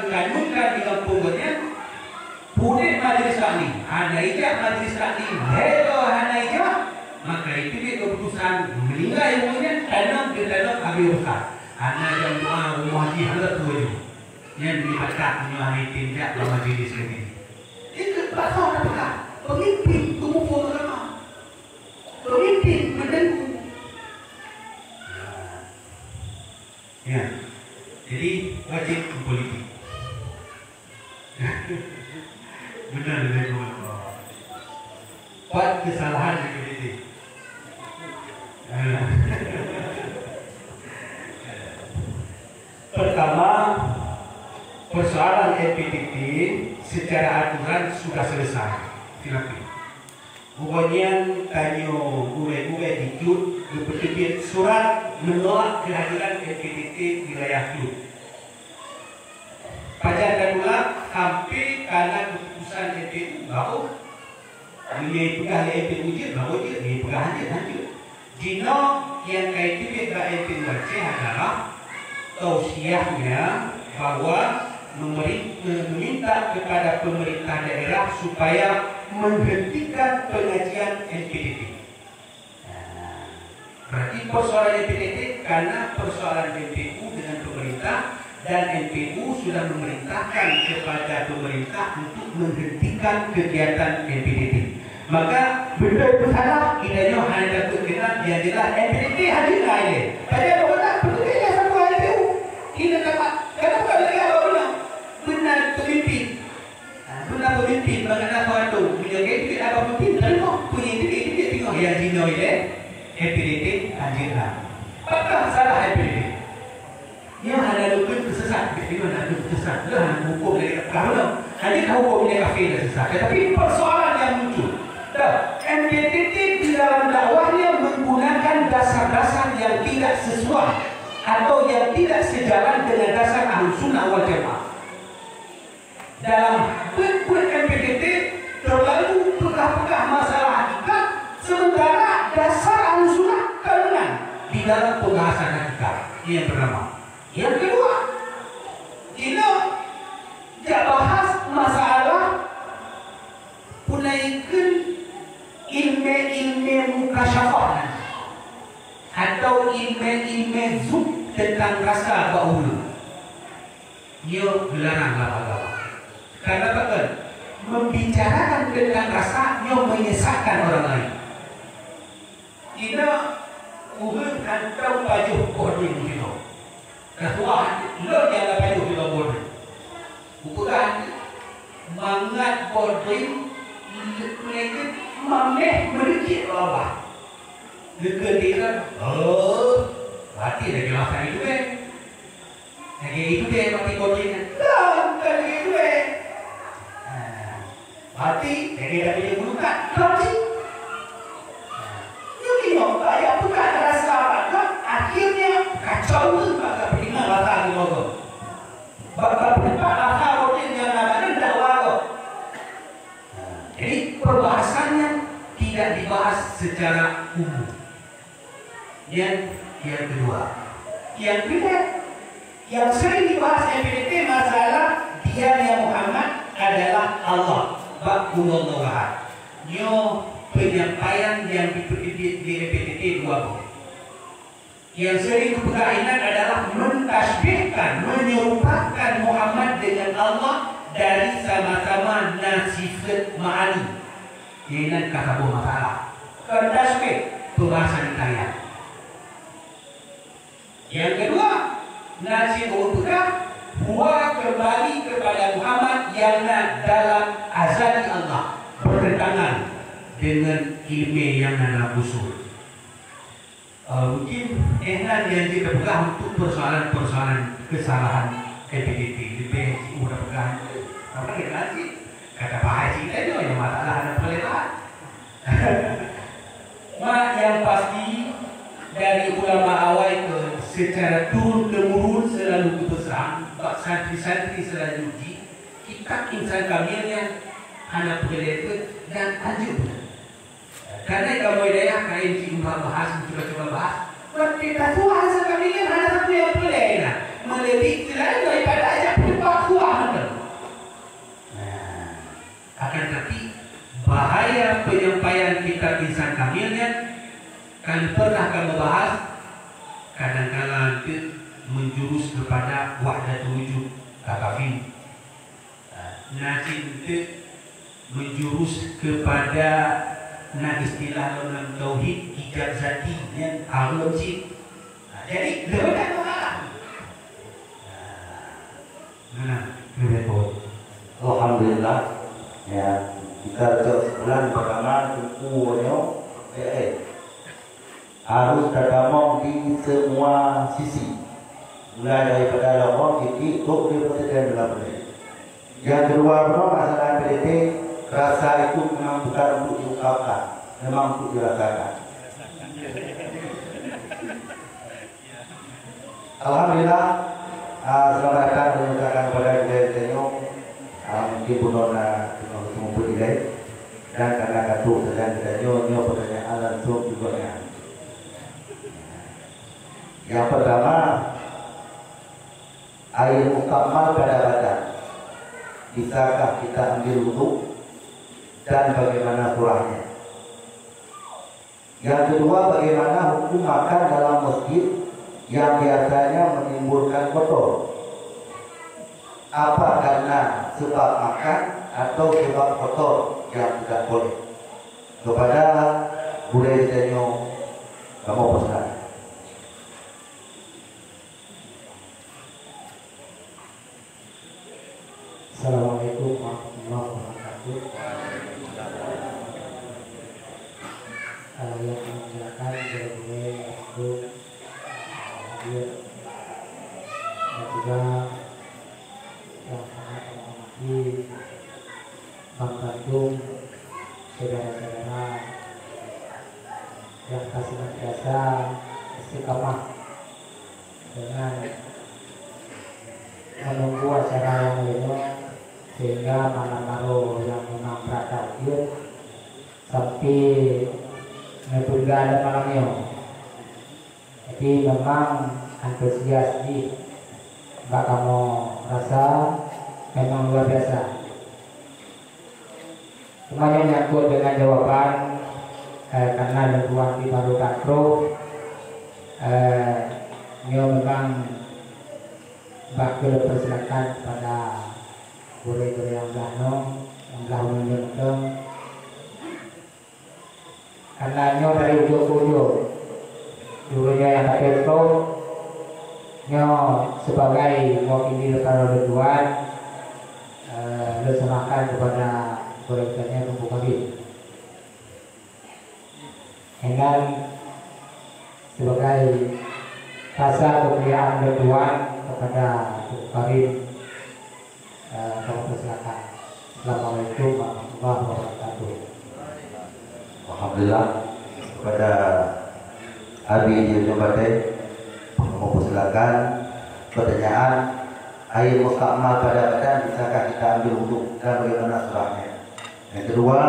kanunkan di kampungnya, punya majlis taklim, hanaijah majlis taklim, helo hanaijah, maka itu dia keputusan meninggal ilmunya tanam di dalam habis usaha. Anak yang doa rumah haji halat tuju, yang dilibatkan menyuahi tindak dalam majlis ini. Itu pasal apa? Pemimpin kumpulan agama, pemimpin mendengu. Ya, jadi wajib politik. Benar dengan buat kesalahan di politik. Pertama, persoalan LPDP secara aturan sudah selesai. Silakan. Kemudian tanya gue dikut berterbit surat menolak kehadiran LPDP wilayah Klub. Pada kedua, sampai karena keputusan LPDP baru dia pegang LPDP je, baru dia pegang je lanjut. Jino yang kaitan dengan LPDP adalah tausiahnya bahawa meminta kepada pemerintah daerah supaya menghentikan pengajian LPDP. Berarti persoalan LPDP karena persoalan NPU dengan pemerintah, dan NPU sudah memerintahkan kepada pemerintah untuk menghentikan kegiatan LPDP. Maka benda itu salah, kiranya hanya dapat kita yang jelas LPDP hadir lain. Pada orang petugasnya sama NPU. Kita dapat kenapa lagi apa benar? Benar pemimpin. Benar pemimpin mengenai suatu menjaga itu apa pemimpin? Terima punya itu dia tengok yang dino ini LPDP hadirlah. Apakah salah LPDP? Yang ada lupa kesesat, dia nak kesesat. Dah hukum dia kalau hadir hukum dia kafir dan sesat. Tetapi persoalan yang muncul. LPDP di dalam dakwahnya menggunakan dasar-dasar yang tidak sesuai atau yang tidak sejalan dengan dasar Ahlussunnah wal Jamaah. Dalam bentuk LPDP terlalu pegah-pegah masalah hakikat, sementara dasar Ahlussunnah kelunan di dalam pembahasan hakikat. Ini yang pertama. Yang kedua, kita tidak bahas masalah punaikan ilmu mukasyafah atau ilmu zuk tentang rasa baulu. Ia dilaranglah agama. Karena apa? Membicarakan tentang rasa ia menyesatkan orang lain. Kita uhun atau baju bodoh kita. Ketua lo jangan baju kita bodoh. Bukan mangat bodoh mereka mameh merikit Allah. Ketika mati lagi masa itu lagi itu mati kodenya. Kan itu mati lagi dah punya bulukan. Mati. Jadi kayak bukan rasa apa, akhirnya kacau tu maka pendengar rasa di logo. Bakal pendapat rasa kodenya yang ada dakwah. Jadi perbahasannya tidak dibahas secara umum. Yang kedua, yang ketiga, yang sering dibahas LPDP masalah dia Muhammad adalah Allah. Baqulullah. Nyo penyampaian yang di LPDP dua. Yang sering berkaitan adalah mentasbihkan, menyerupakan Muhammad dengan Allah dari sama-sama nasifat ma'ani. Ini kata buah masalah. Tasbih pembahasan kalian. Yang kedua, nasib berubah huwa kembali kepada Muhammad yang dalam azali Allah bertentangan dengan ilmu yang dalam usul. Mungkin ehlan yang kita pegang untuk persoalan-persoalan kesalahan LPDP lebih mudah pegang. Apa kita nanti kata Pak Haji tadi yang masalah ada peletahan. secara turun-temurun selalu berpesan, santri-santri selanjutnya kita insan kamilnya hanya pengelete dan anjur. Karena kamu idea kain cuma bahas, coba-coba bahas. Kita tuh insan kamilnya hanya satu yang pelena, melebihi selain daripada aja perpakuan. Akan tetapi bahaya penyampaian kita insan kamilnya, kami pernah kamu bahas. Kadang-kadang itu menjurus kepada wahdatul wujud kakafin. Najin itu menjurus kepada istilah dalam tauhid ijab zati yang alojik. Jadi lebih mahal. Alhamdulillah ya, kita sebulan pertama kukunya harus tergamong di semua sisi, mulai daripada lorong titik untuk di presiden dalam PDT. Yang kedua, masalah PDT rasa itu memang bukan untuk diungkapkan, memang untuk dirasakan. Alhamdulillah, selamat datang dan mengucapkan kepada Budaya Tenyo, mungkin punona semua budaya dan karena katu sedang kita nyo pertanyaan langsung juga ya. Yang pertama, air mukamal pada badan, bisakah kita ambil wudhu dan bagaimana surahnya? Yang kedua, bagaimana hukum makan dalam masjid yang biasanya menimbulkan kotor? Apa karena sebab makan atau sebab kotor yang tidak boleh? Kepada Budaya Tenyo, kamu pesan. Assalamualaikum warahmatullahi wabarakatuh. Yang menjelaskan boleh untuk hadir dan juga yang sangat menghormati Bang Bandung, saudara-saudara yang kasih biasa istiqamah dengan menunggu acara yang lainnya, sehingga malam-malam yang memang praktik sampai menunda ada malamnya. Jadi memang antusias di Mbak kamu rasa memang luar biasa. Semuanya menyangkut dengan jawaban karena lingkungan di Baru Katro memang Mbak persilakan kepada guru-guru yang belah undang karena nyo dari ujung ke ujung gurunya yang tak itu nyo sebagai mewakili para tuan diserahkan kepada guru-gurunya untuk kami dengan sebagai rasa kemuliaan tuan kepada Karim, kamu persilakan. Assalamualaikum warahmatullahi wabarakatuh. Alhamdulillah, kepada Abi Jumate, kamu persilakan. Pertanyaan, air mustamal pada badan bisakah kita ambil wudhu dan bagaimana surahnya? Yang kedua,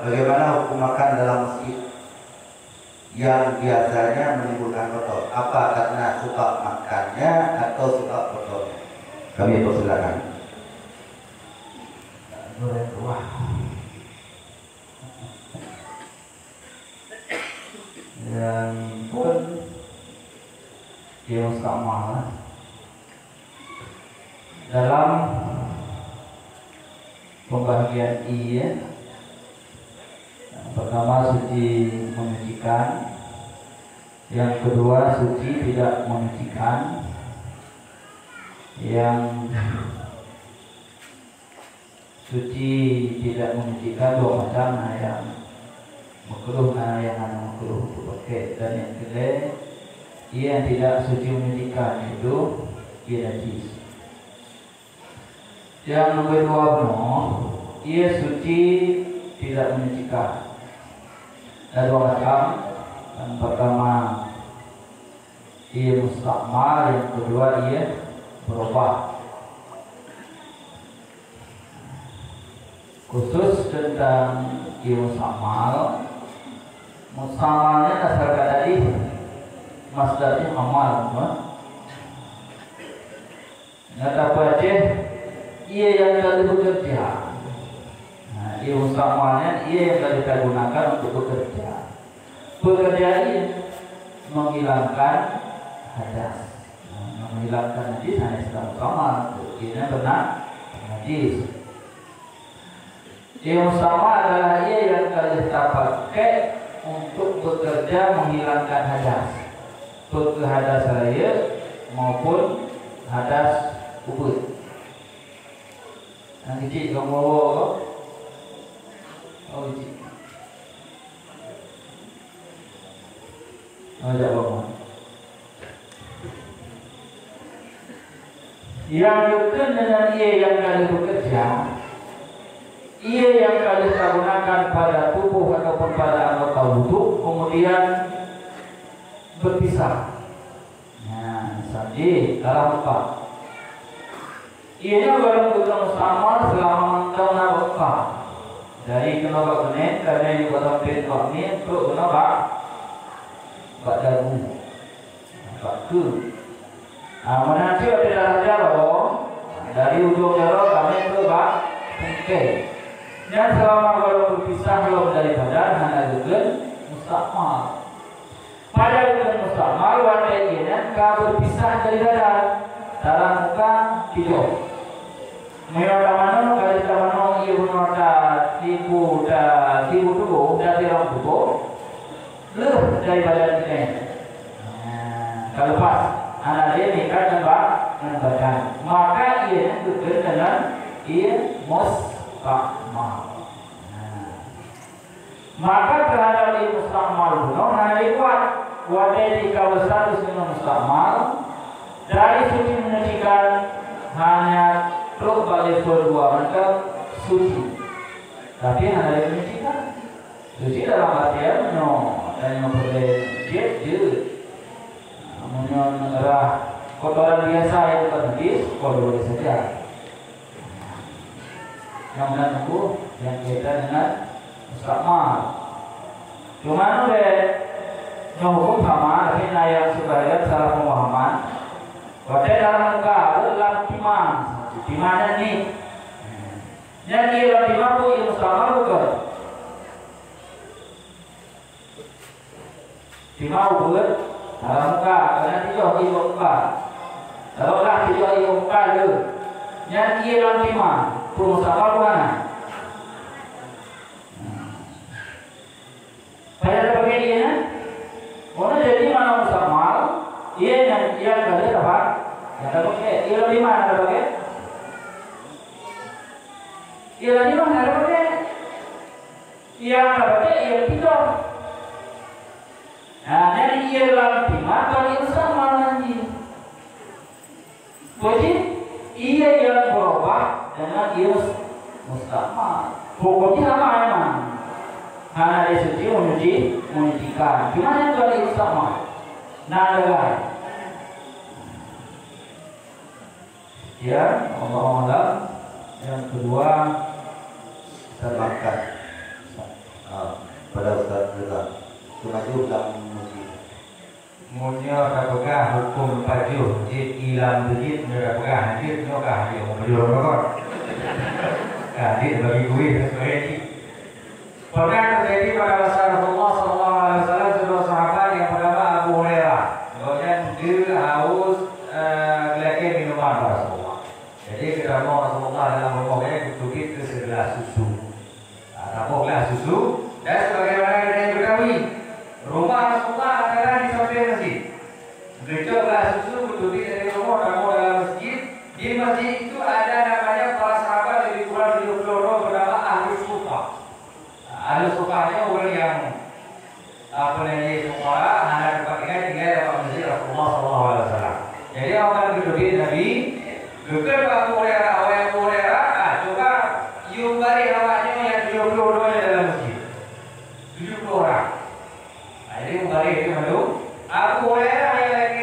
bagaimana hukum makan dalam masjid yang biasanya menimbulkan kotor? Apa karena suka makannya atau suka kotornya? Kami persilakan. Yang pun dia sama dalam pembagian iya. Yang pertama suci menyucikan, yang kedua suci tidak menyucikan, yang suci tidak menyucikan dua macam, yang makruh yang makruh untuk pakai, dan yang kedua ia tidak suci menyucikan itu ia najis. Yang kedua ia suci tidak menyucikan. Ada dua macam. Yang pertama ia mustakmal, yang kedua ia berubah. Khusus tentang ia mustakmal, mustakmalnya asal kata tadi masdarnya amal, nyata baca ia yang kali bekerja. Nah, ia mustakmalnya ia yang kali kita gunakan untuk bekerja. Bekerja ia menghilangkan hadas, menghilangkan najis hanya sedang sama. Ini benar najis. Yang sama adalah ia yang kita pakai untuk bekerja menghilangkan hadas, baik hadas saya maupun hadas ubud. Nanti cik kamu bawa oh cik ada apa? Yang dekat dengan ia yang kali bekerja, ia yang kali kita gunakan pada tubuh ataupun pada anggota wudhu, kemudian berpisah. Nah, misalnya dalam muka, ianya barang kita mustamar selama tahun apa? Dari kenapa kenet karena ini batang petok ni untuk kenapa? Bak dagu, bak ke. Menanti ada darah jaro dari ujung jaro kami ke bak pungkai. Dan selama kalau berpisah belum dari badan hanya juga mustakmal. Pada bukan mustakmal warna ini kau berpisah dari badan dalam muka tidur. Mereka mana kalau kita mana ia berada tibu tubuh dari orang tubuh lebih dari badan kita. Kalau pas anak dia nikah dengan badan, maka ia juga dengan ia mustakmal. Maka terhadap ia mustakmal pun hanya kuat wadah di kawal status dengan mustakmal dari suci menyucikan hanya terus balik berdua mereka suci, tapi hanya menyucikan suci dalam artian dan memperoleh dia mengerah kotoran biasa yang tertulis boleh saja. Yang menunggu yang kaitan dengan mustakmal. Cuma hukum sama, tapi yang sebagian salah pemahaman. Pada dalam muka adalah timah. Timahnya ni. Yang dia timah pun yang mustakmal bukan. Timah bukan. Dalam muka, kerana tidur ibu muka. Kalau lah tidur ibu muka dulu. Yang ia dalam timah, pun mustakmal bukan. Pada ada bagiannya, orang jadi mana mustakmal, ia kali apa? Yang tak pakai, ia lebih mana ada pakai? Ia lebih mana ada pakai? Yang tak pakai, ia tidur. Nah, jadi ia dalam timah kali mustakmal nanti. Jadi ia yang berubah dengan ia mustakmal. Pokoknya sama memang. Hanya dia suci menyucikan. Gimana yang kali mustakmal? Nadalah. Ya, Allah. Yang kedua, termakan pada Ustaz Reza. Tunaju dalam musik. Munya kapagah hukum pajuh jid ilam bejid kapagah hadit nokah dia pajuh nokah. Hadit bagi kuih sesuai. Pernah terjadi pada masa Rasulullah SAW sebuah sahabat yang bernama Abu Hurairah. Kemudian dia haus lagi minuman Rasulullah. Jadi ketemu Rasulullah dalam rumahnya duduk ke segelas susu. Tampuk gelas susu dan sebagaimana kita yang berkami. Rumah Rasulullah adalah di samping masjid. Beliau gelas susu berdiri dari rumah kamu dalam masjid. Di masjid itu ada namanya para sahabat dari kurang 20 orang bernama Ahlus Sufah. Ahlus Sufahnya orang yang apa namanya semua hanya tempatnya tinggal dalam masjid Rasulullah SAW. Jadi orang berdiri Nabi, bukan Abu Hurairah, Abu Hurairah. Coba bari awaknya yang 70 orang dalam masjid. 70 orang. Jadi bari itu malu. Abu Hurairah yang lagi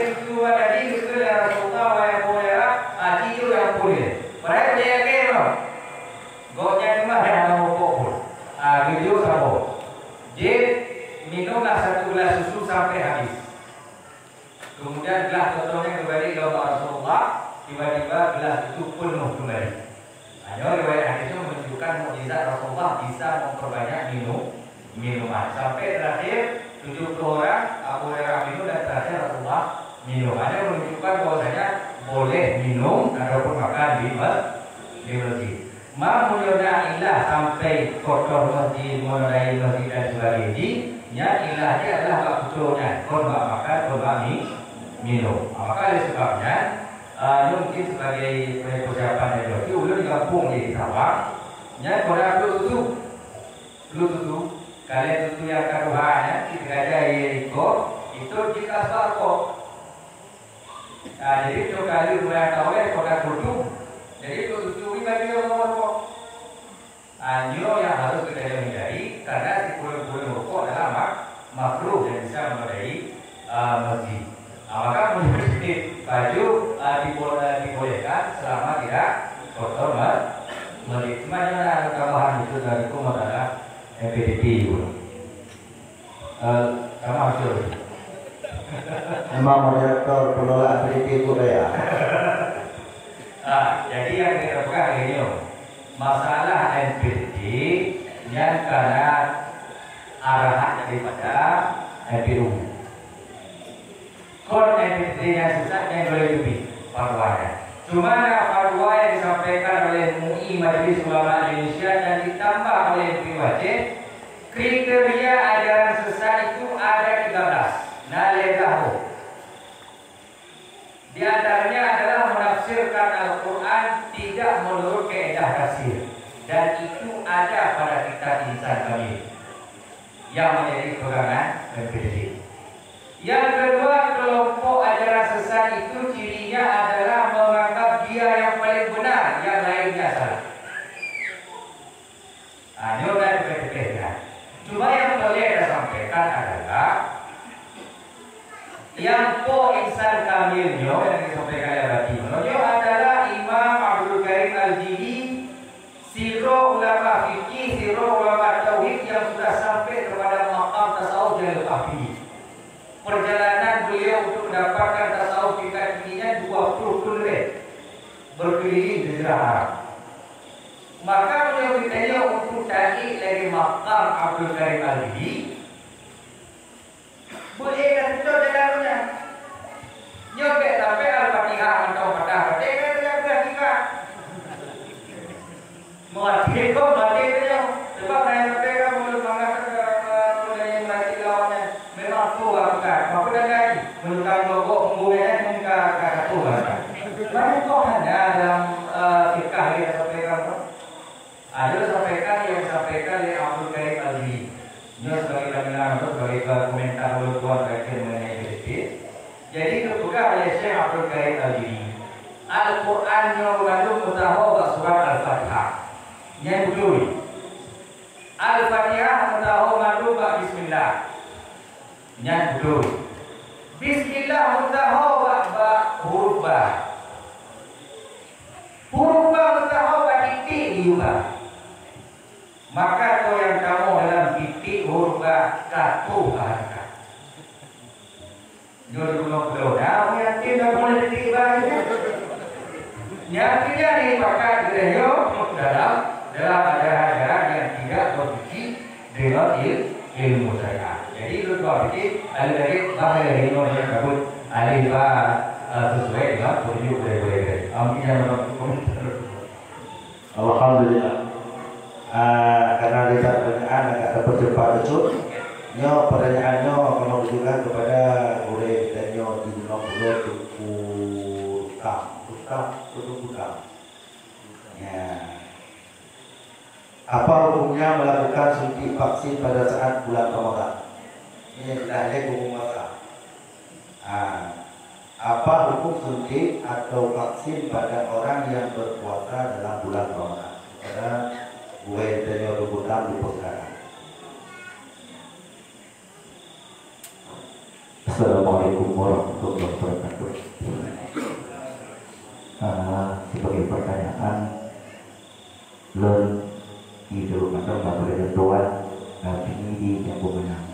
minumlah 1 gelas susu sampai habis. Kemudian gelas contohnya kembali ke Rasulullah, tiba-tiba gelas itu penuh kembali. Hanya riwayat hadis itu menunjukkan mukjizat Rasulullah bisa memperbanyak minuman sampai terakhir 70 orang Abu Hurairah minum dan terakhir Rasulullah minum. Hanya menunjukkan bahwasanya boleh minum ataupun makan di masjid. Mamunyoda ilah sampai kotor masjid, menodai masjid dan sebagainya. Ilahnya adalah bak betulnya, kon bak makan, kon bak minum. Maka oleh sebabnya mungkin sebagai persiapan dari ulun di kampung di Sarawak, nya korang lu tutu kalian tutu yang karuhanya kita aja itu kita kok. Jadi itu kali mulai tahu ya korang tutu. Jadi itu tutu ini bagi orang kok. Anjo yang harus kita hindari karena si kulit rokok adalah makruh dan bisa menodai masjid. Maka menjadi baju dibolehkan selama tidak kotor masjid. Cuma jangan tambahan itu dari hukum adalah MPDP itu. Kamu hasil. Memang moderator penolak MPDP itu ya. Jadi yang kita pegang ini masalah MPDP yang karena arahan daripada MPU. Kon MPDP yang susah yang boleh lebih fatwanya. Cuma fatwa yang disampaikan oleh MUI Majelis Ulama Indonesia dan ditambah oleh MUI Wajib, kriteria ajaran sesat itu ada 13. Nalegaho. Di antaranya adalah menafsirkan Al-Quran tidak menurut kaidah tafsir, dan itu ada pada kitab Insan Kamil yang menjadi pegangan MPDP. Yang kedua, kelompok ajaran sesat itu cirinya adalah menganggap dia yang paling benar, yang lainnya salah. Ini udah dipetih-petih. Cuma yang boleh saya sampaikan adalah yang Insan Kamilnya yang disampaikan oleh Baginda adalah Imam Abdul Karim Al-Jili, siro ulama fikih, siro ulama tauhid yang sudah sampai kepada maqam tasawuf jalil kahfi. Perjalanan beliau untuk mendapatkan tasawuf tingkat tingginya 20 km berkeliling di Jazirah Arab. Maka beliau ditanya untuk cari dari maqam Abdul Karim Al-Jili. Boleh kan itu jalannya. Nyobek sampai Al-Fatihah atau Fatihah. Kan Al-Fatihah. Mati kok mati dia. Sebab saya mereka belum mengatakan mulai mati lawannya. Memang tua kan. Maka dah menukar logo menggulanya muka kakak tua. Lalu kok hanya dalam fikah yang disampaikan. Ada sampaikan yang disampaikan oleh Abdul Karim Al-Jili. Ini sebagai tampilan untuk sebagai komentar tuan terakhir mengenai PDP. Jadi dipegang oleh Syekh Abdul Karim Al-Jili. Al-Quran yang mengandung mutahawah surat Al-Fatihah. Yang betul. Al-Fatihah mutahawah mengandung Bismillah. Yang betul. Bismillah mutahawah huruf ba. Huruf ba mutahawah titik juga. Maka kau yang kamu dalam titik huruf satu bahasa. Jodoh belum tahu yang tidak boleh titik bahasa. Yang tidak dipakai beliau dalam ajaran yang tidak berfungsi dengan ilmu saya. Jadi itu berarti ada dari bahasa ilmu yang kabut alifba sesuai dengan tujuh boleh. Amin yang menurut. Alhamdulillah. Karena ada pertanyaan agak dapat cepat lucu. Nyo pertanyaannya kamu tujukan kepada Ure dan Nyo di nomor tukang. Ya. Apa hukumnya melakukan suntik vaksin pada saat bulan Ramadan? Ini tidak ada hukum masa. Apa hukum suntik atau vaksin pada orang yang berpuasa dalam bulan Ramadan? Karena gue tanya rubutan di poskaran. Assalamualaikum warahmatullahi wabarakatuh. Sebagai pertanyaan, learn hidup atau boleh berdoa ini di yang menang.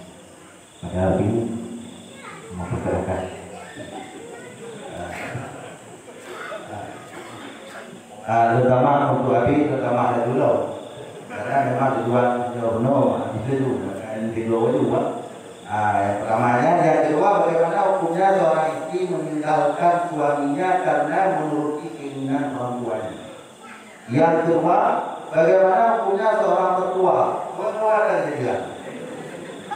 Padahal ibu memperkirakan terutama untuk Abi, terutama ada dulu karena memang tujuan Jono itu yang kedua juga. Yang pertamanya, yang kedua bagaimana hukumnya seorang istri meninggalkan suaminya karena menuruti keinginan orang tuanya. Yang kedua, bagaimana hukumnya seorang mertua mengeluarkan dia.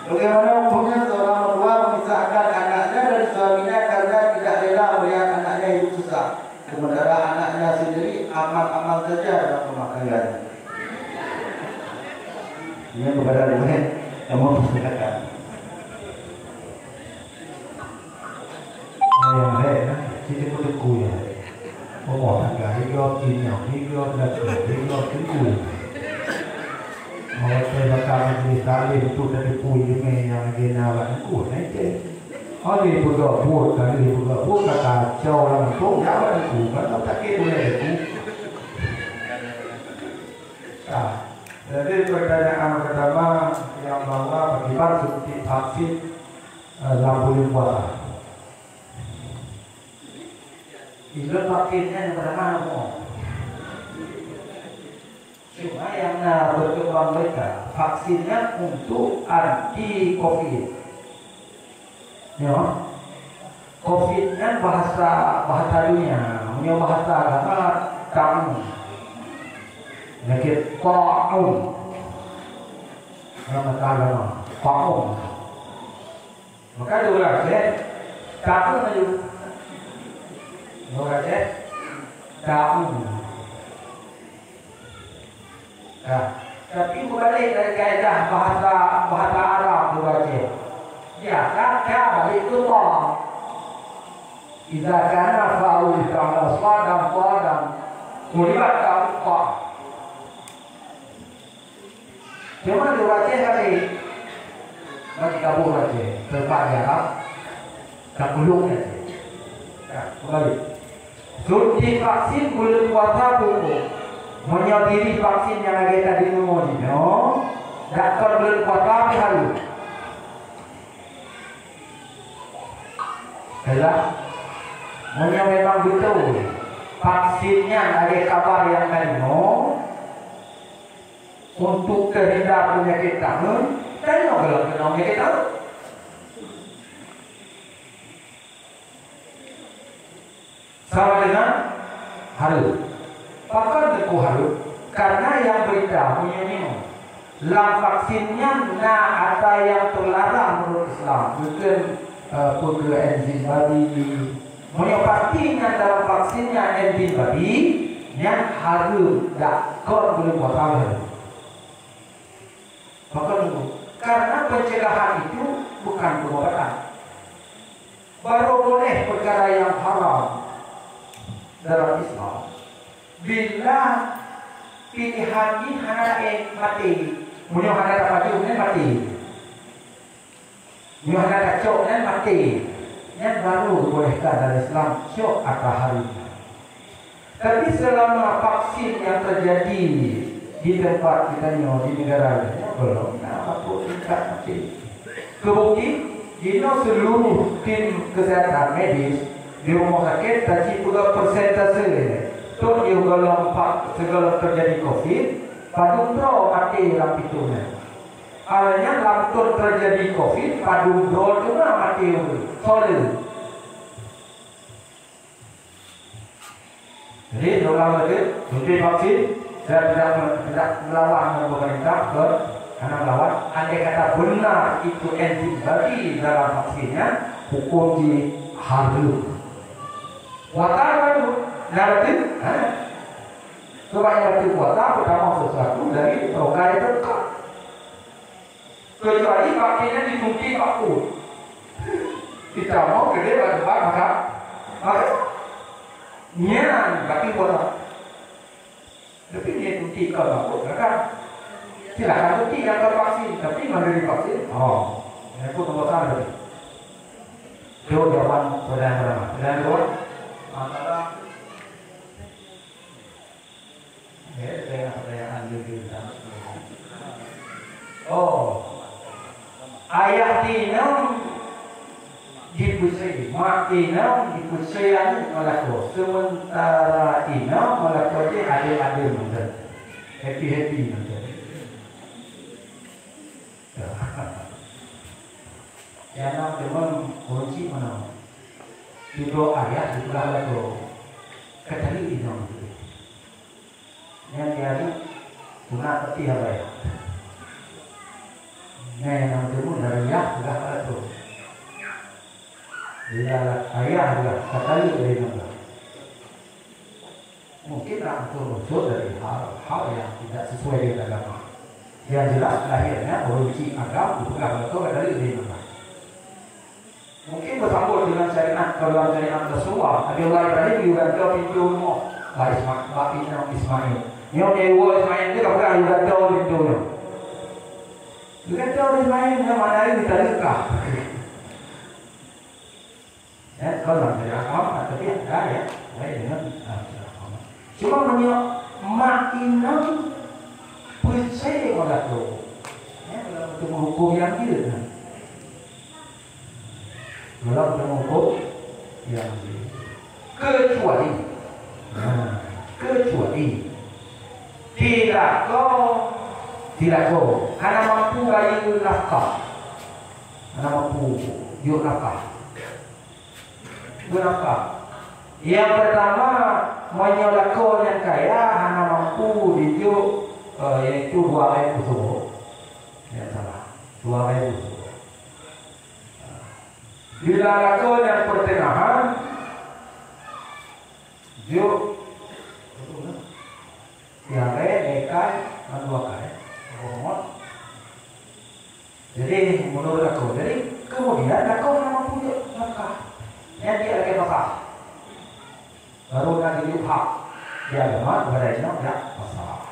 Bagaimana hukumnya seorang mertua memisahkan anaknya dari suaminya karena tidak rela melihat anaknya hidup susah, sementara anaknya sendiri aman-aman saja dalam pemakaiannya. Ini kepada riwayat yang mau disampaikan. Yang lain, kita boleh kuya. Ngomong agak hidup ini, hidup dan hidup itu. Mau saya bakal menjadi kali itu dari punya yang genawan ku nanti. Ada juga buat kali juga buat kacau orang tu jalan ku kan tak boleh ku. Jadi pertanyaan pertama yang bahwa bagaimana suntik vaksin lampu puasa. Itu vaksinnya yang pertama cuma yang berkembang mereka vaksinnya untuk anti COVID. Ya, COVID-nya bahasa dunia, punya bahasa agama kamu. Penyakit Ta'un. Nama agama Ta'un. Maka diulang ya, Ta'un aja. Diulang ya, Ta'un. Nah, tapi berbalik dari kaedah bahasa Arab dibaca. Ya, kata balik itu Allah. Idza kana fa'ul ta'ala sadam mulibat ta'ala. Cuma dibaca tadi bagi kabur aja, terpakai Arab, kabulung aja. Nah, kembali. Suntik vaksin bulan puasa buku. Menyadiri vaksin yang lagi tadi ngomong ni, no, doktor bulan puasa halu. Jelas, menyang memang betul. Vaksinnya ada kabar yang tadi, no, untuk terhindar penyakit tangan, dan no kalau kena penyakit tangan. Sama dengan halu. Pakar deku halu karena yang berita punya minum. Dalam vaksinnya ada yang terlarang menurut Islam. Bukan kode enzim babi. Punya pastinya dalam vaksinnya enzim babi yang halu tak kau boleh buat apa. Pakar deku karena pencegahan itu bukan pengobatan. Baru boleh perkara yang haram dalam Islam bila pilihan ini hanya mati, punya hanya mati, punya mati, punya hanya cok dan mati, yang baru bolehkan dalam Islam cok atau hari. Tapi selama vaksin yang terjadi di tempat kita di negara ini belum apa tingkat mati. Kebukti, jika seluruh tim kesehatan medis di rumah sakit tadi juga persentase tu dia kalau segala terjadi COVID padung bro mati dalam pitunya. Alanya lampun terjadi COVID padung bro juga mati solid. Jadi orang lagi suntik vaksin saya tidak melawan pemerintah karena melawan. Andai kata benar itu enzim bagi dalam vaksinnya hukum di halu. Watar baru nanti, supaya nanti watar pertama sesuatu dari rogai dekat. Kecuali pakainya disuntik aku, kita mau gede bagi maka nyan tapi bola. Tapi dia suntik kalau aku, kan? Silakan suntik yang tervaksin, tapi mana divaksin? Oh, aku tunggu sana lagi. Jawab jawaban pertanyaan masalah pertanyaan juga. Oh, ayah tinam dipusai, mak tinam dipusayan malako. Sementara tinam malako je adik-adik macam happy macam. Yang nak teman kunci mana? Duduk ayah di belah malako. Ketari tinam tu. Yang dia ni guna peti apa ya? Yang temu dari ayah belah malako. Bila ayah juga sekali dari mana? Mungkin nak unsur dari hal yang tidak sesuai dengan agama. Yang jelas lahirnya korupsi agama bukan betul dari mana? Mungkin bersambut dengan syariat kalau syariat Rasulullah. Ada orang Ibrahim juga tahu pintu rumah. Ismail. Yang dewa Ismail dia bukan juga tahu pintunya. Juga tahu Ismail yang mana ini terluka. Kalau dari agama tapi ada ya, dengan agama. Cuma makinan percaya pada tu, untuk menghukum yang tidak, kalau untuk menghukum yang kecuali tidak kau, karena mampu bayar nafkah, karena mampu yuk nafkah. Berapa? Yang pertama menyolakon yang kaya hanya mampu dijuk yaitu 2.000 subuh. Ya salah, 2.000 subuh. Bila lakon yang pertengahan juk yang ekai dan 2 kai. Jadi menurut aku, jadi kemudian lakon yang mampu juk nafkah. Yang dia lagi pasal baru lagi hak dia agama kepada Islam tidak pasal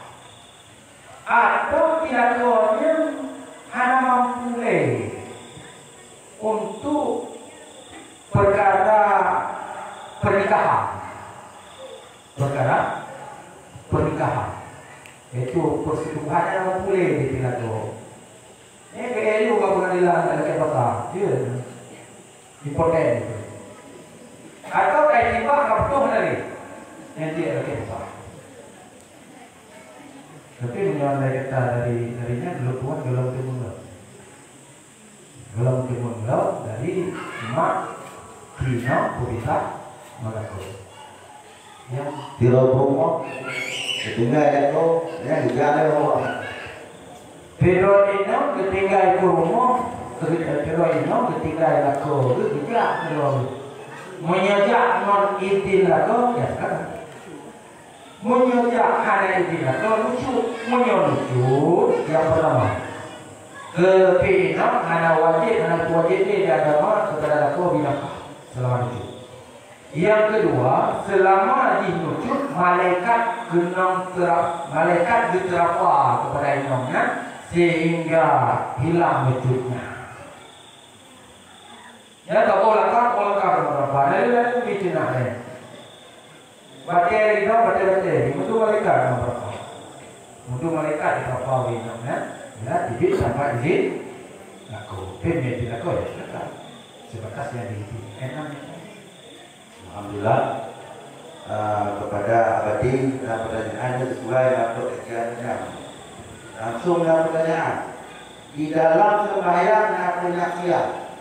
atau tidak kawannya hanya mampu untuk perkara pernikahan itu persetubuhan yang mampu di tidak kawan ini kaya juga pengadilan lagi pasal dia important itu atau kayak tiba kaptuh lagi yang dia lagi besar. Tapi menyalahkan kita darinya gelombang gelombang dari mak Cina Purita Malako yang dirobong ketinggal itu yang dijalan orang pero ini ketinggal ke rumah pero ini ketinggal aku juga kalau menyajak non izin lako ya sekarang menyajak hanya izin lako lucu yang pertama kepinang hanya wajib di agama kepada lako binakah selama lucu. Yang kedua selama dinucut malaikat diterapa kepada imamnya sehingga hilang wujudnya. Ya tak boleh berapa dari bikin ada. Bateri mutu malaikat berapa? Mutu malaikat di kapal winamnya, ya dibit sampai izin aku, pemnya tidak kau ya, sebatas yang di enam. Alhamdulillah kepada abadi pertanyaannya sesuai untuk kajiannya. Langsung dengan pertanyaan di dalam sembahyang dan penyaksian.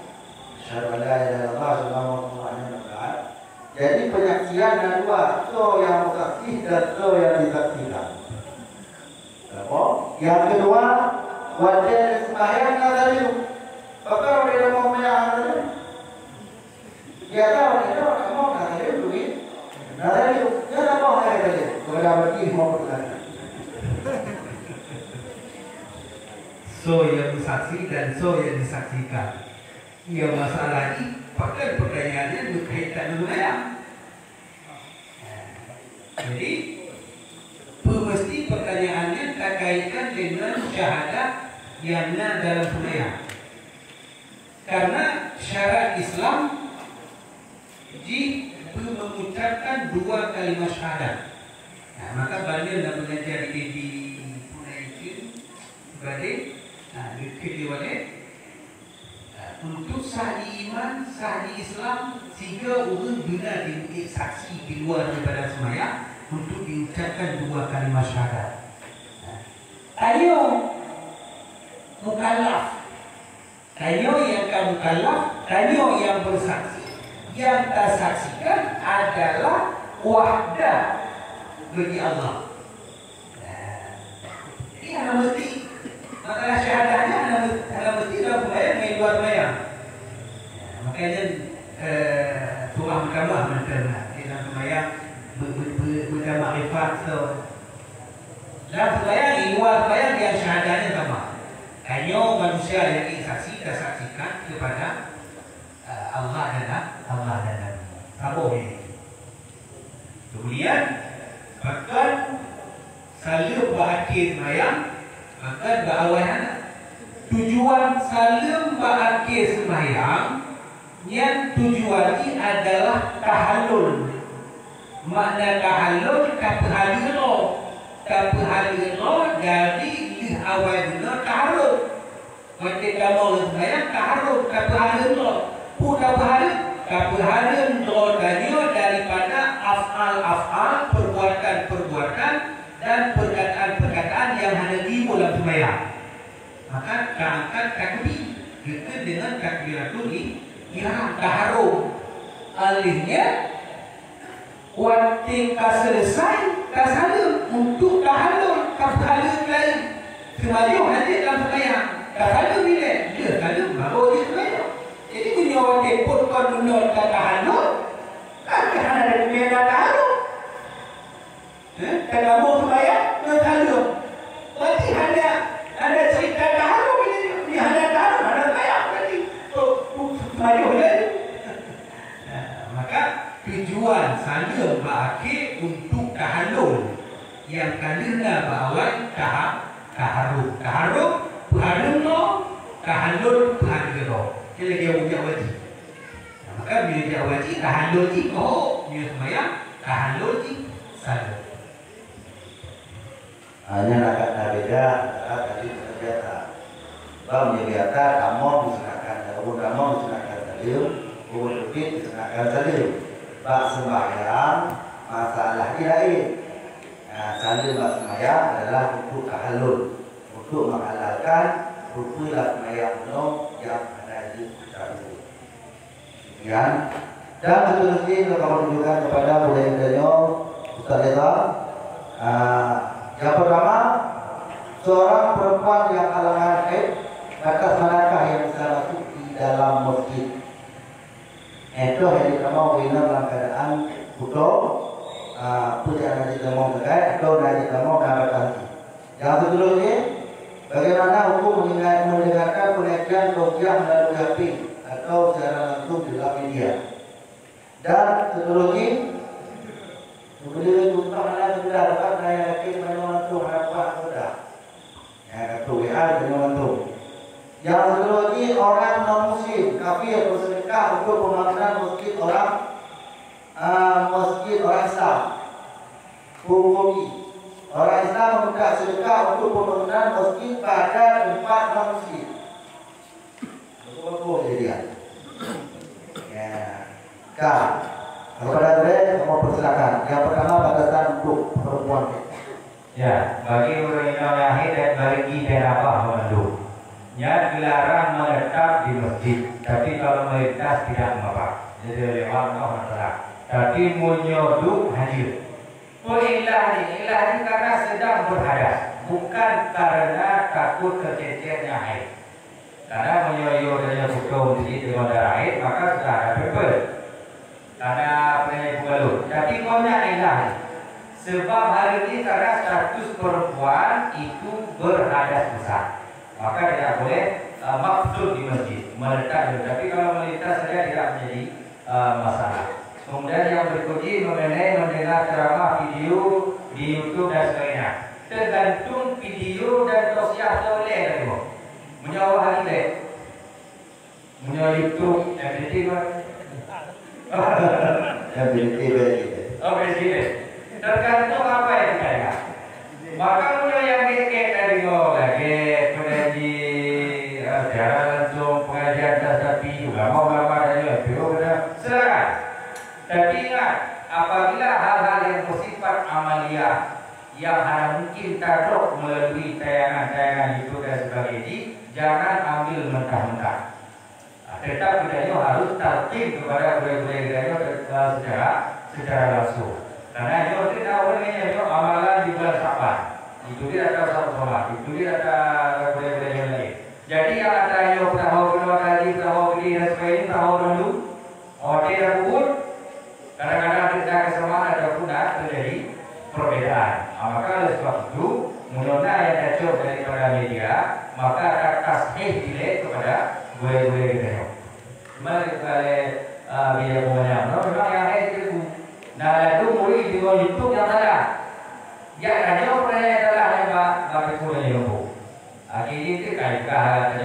Jadi penyaksian ada dua, so yang bersaksi dan so yang disaksikan. Yang kedua, wajib sembahyang nazari. Apakah dia mau menyaksikan? Dia tahu kamu nazari dulu. Nazari, dia tak mau nazari. Kepada bagi mau bersaksi. So yang bersaksi dan so yang disaksikan. Ya masalah ini pakai pertanyaannya berkaitan dengan ayam. Jadi mesti pertanyaannya terkaitan dengan syahadat yang dalam sembahyang. Karena syarat Islam jika mengucapkan 2 kalimat syahadat. Nah, maka banyak yang belajar di Punai itu berarti di untuk sah di iman, sah di Islam, sehingga orang bila dibuat saksi di luar daripada sembahyang untuk diucapkan dua kalimat syahadat. Ayo mukallaf, ayo yang kamu mukallaf, ayo yang bersaksi. Yang kita saksikan adalah wahdah bagi Allah. Ini anda mesti makalah syahadahnya anda mesti dalam sembahyang dengan luar sembahyang. Makanya surah Al-Kamah menerima dalam sembahyang bermakrifat. Dalam sembahyang di luar sembahyang yang syahadahnya sama. Hanya manusia yang saksi kita saksikan kepada Allah dan Nabi. Apa ini? Kemudian bahkan salim berakhir sembahyang, bahkan berawal tujuan salim berakhir sembahyang yang tujuan ini adalah tahallul. Makna tahallul kapahalul dari awal benar tahallul. Ketika mau sembahyang tahallul kapahalul. Punya kapahalul doanya daripada af'al perbuatan dan perkataan yang ada di dalam sembahyang. Maka keangkat takbir kita dengan takbiratul ihram taharrum. Alihnya waktu selesai tasalum untuk tahallul kapahalul lain. Semaju hadir dalam sembahyang. Tahallul bila dia tahallul baru dia sembahyang. Jadi punya waktu pun kau menurut tahallul, kan ada beda tahallul. Kalau mau sembahyang, tahallul. Berarti ada cerita tahallul ini, ada tahallul, ada sembahyang berarti. Semaju lagi. Maka tujuan salim berakhir untuk tahallul yang kalina berawal taharrum. Taharrum tahallul tahallul. Dia lagi ujian wajib. Maka bila dia wajib tahallul ni dia sembahyang tahallul ni salim. Hanya nak beda tadi terbiasa. Bang biasa kamu disunahkan, kamu disunahkan salim, kamu bukit disunahkan salim. Bak sembahyang masalah lain. Salim bak sembahyang adalah untuk tahallul, untuk menghalalkan rukun sembahyang penuh yang ada di dalam. Ya. Dan seterusnya kalau menunjukkan kepada budaya Ustaz Reza. Yang pertama, seorang perempuan yang halangan haid, batas manakah yang bisa masuk di dalam masjid? Itu yang diterima wina dalam keadaan butuh, perjalanan diterima terkait atau diterima keadaan. Yang seterusnya, bagaimana hukum mendengarkan pengajian tausiah melalui HP atau secara langsung di dalam media? Dan seterusnya, kemudian contoh mana sudah dapat saya yakin menentu apa sudah. Ya, itu WA menentu. Yang seterusnya orang non muslim kafir bersedekah untuk pembangunan masjid orang Islam. Hukum orang Islam membuka sedekah untuk pembangunan masjid pada tempat non muslim. Betul-betul jadi. Ya. Kepada mereka mau persilakan. Yang pertama batasan untuk perempuan. Ya, bagi orang yang lahir dan bagi darabah mengandung. Ya, dilarang menetap di masjid, tapi kalau melintas tidak mengapa. Jadi lewat Allah. Tapi menyoduk hadir. Ilah ini karena sedang berhadas, bukan karena takut tercecernya haid. Karena menyoyo dan putus di dengan darah haid, maka sudah ada pepel. Karena pengalut. Tapi konya ilah. Sebab hari ini karena status perempuan itu berhadas besar, maka tidak boleh maksud di masjid meletak. Tapi kalau melintas saja tidak menjadi masalah. Kemudian yang berikutnya mengenai mendengar ceramah video di YouTube dan sebagainya. Tergantung video dan tausiah boleh tadi mo. Menyawa hari le. Menyawa YouTube dan video. Yang begitu. Oh begitu. Tergantung apa yang saya. Maka mulai yang kek dari mo lagi pengaji jalan langsung pengaji pengajian tapi ulama-ulama dari MPO silakan. Tapi ingat, apabila hal-hal yang bersifat amalia yang hanya mungkin taduk melalui tayangan-tayangan YouTube dan sebagainya, jangan ambil mentah-mentah. Tetap budaya harus tertib kepada budaya-budaya secara langsung. Karena itu tidak boleh amalan di bulan Syaban. Itu dia ada sama-sama. Itu dia ada budaya-budaya yang lain. Jadi yang ada yang tahu kedua kali, tahu kali dan sebagainya, tahu dulu. Order dan kubur. Kadang-kadang kita kesamaan ada pun terjadi perbedaan. Maka oleh sebab itu, menurutnya yang cocok daripada media, maka akan tasbih dilihat kepada budaya-budaya kita. Mari kalau media banyak, memang yang lain itu. Nah, itu mulai di YouTube yang ada. Yang hanya percaya adalah yang bagi kurang yang bu. Akhirnya itu kaitkah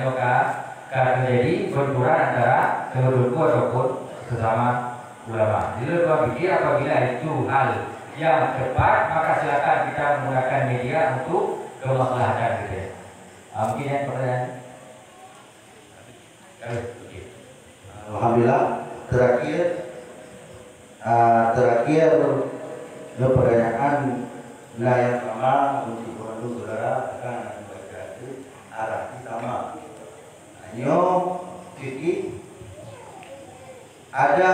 terjadi benturan antara kedua ataupun sesama ulama. Jadi kita pikir apabila itu hal yang tepat, maka silakan kita menggunakan media untuk kemaslahatan kita. Mungkin yang pertanyaan. Alhamdulillah. Terakhir pertanyaan yang sama untuk saudara akan membaca arah sama. Hanya jadi ada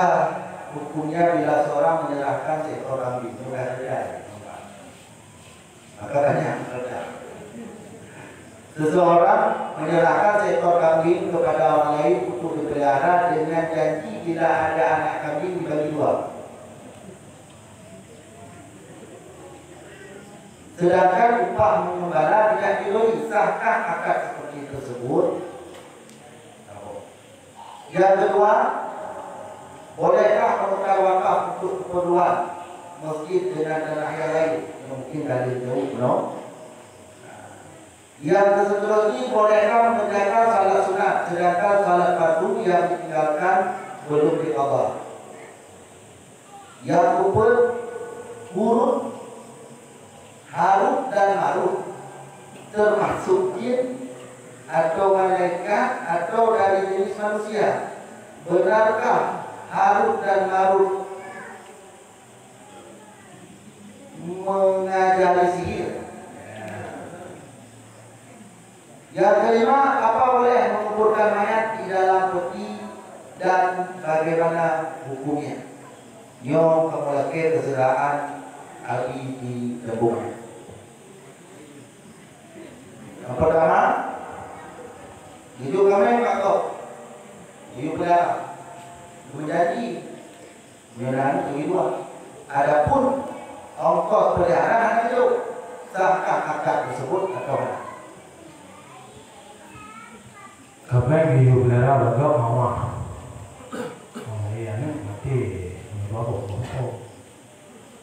hukumnya bila seorang menyerahkan seekor kambing kepada dia. Maka banyak seseorang menyerahkan seekor kambing kepada orang lain untuk dipelihara dengan janji tidak ada anak kambing dibagi dua. Sedangkan upah mengembala tidak diberi, sahkah akad seperti tersebut? Yang kedua, bolehkah menukar wakaf untuk keperluan masjid dengan tanah yang lain? Mungkin kalian tahu, no? Yang seterusnya, bolehkah mengerjakan salat sunat sedangkan salat fardu yang ditinggalkan belum diqadha? Yang keempat, huruf haruf dan maruf termasuk jin atau malaikat atau dari jenis manusia. Benarkah haruf dan maruf mengajari sihir? Yang kelima, apa boleh menguburkan mayat di dalam peti dan bagaimana hukumnya? Nyong kemulake keseraan abi di Debung. Yang pertama, hidup kami makhluk, hidup pelihara, menjadi menyenangi kehidupan. Adapun ongkos peliharaan itu sahkah akad tersebut atau tidak? Kami hidup pelihara beragam mawar. Ini mati bawa bawa.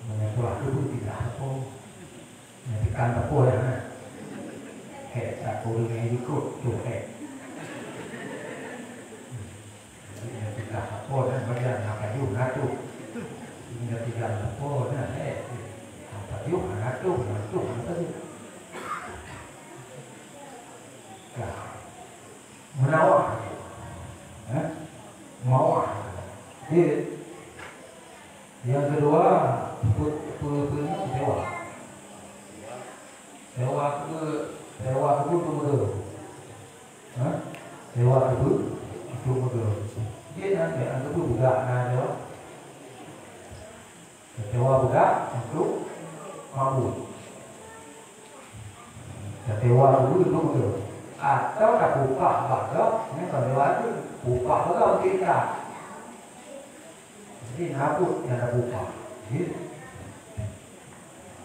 Menyekolah dulu tidak apa. Menyekan apa ya? Tak boleh ikut tu tidak apa dan bagian apa juga tu. Ini tidak apa dan apa juga tu apa tu. Menawar, mawar. Yang kedua, sewa itu betul. Sewa itu betul. Dia nanti anggap budak nado. Sewa budak untuk mabuk. Sewa itu betul. Atau tak buka bagai, ini kalau itu buka bagai kita. Jadi nabuk yang tak buka.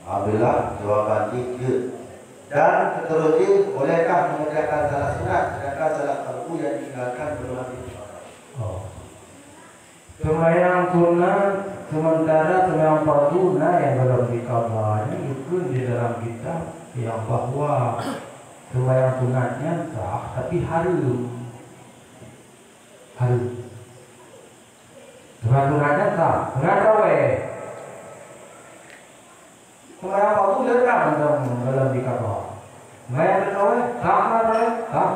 Alhamdulillah, jawaban 3. Dan seterusnya, bolehkah mengerjakan salat sunat sedangkan salat fardu yang ditinggalkan belum diqadha? Sembahyang sunat sementara sembahyang fardu yang belum diqadha ini itu di dalam kitab yang bahwa sembahyang sunatnya sah tapi harum. Sembahyang sunatnya sah, kenapa weh? Sembahyang fardu letak dalam diqadha. Sembahyang tarawih sah.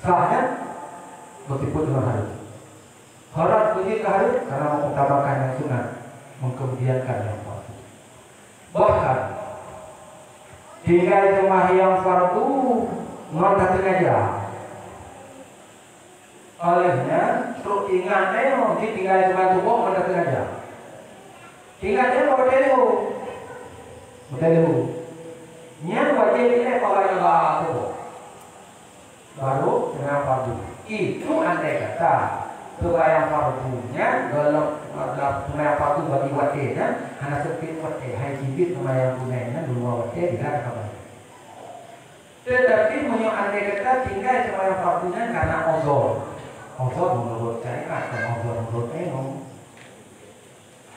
Sahnya bertipu dengan harus. Harus pergi ke harus karena mengutamakan yang sunat, mengkemudiankan yang fardu. Bahkan tinggal sembahyang fardu nggak sengaja. Olehnya, terus ingat neo, dia tinggal sembahyang subuh nggak sengaja. Tinggal neo betul. Nya wajib ini pawai baru dengan fardu. Itu andai kata sembahyang fardunya kalau sembahyang fardu bagi watenya hanya sepit wate, hai cibit sembahyang tunainya dua wate tidak kabar. Tetapi menyo andai kata tinggal sembahyang fardunya karena ozor menurut saya atau ozor menurut eno.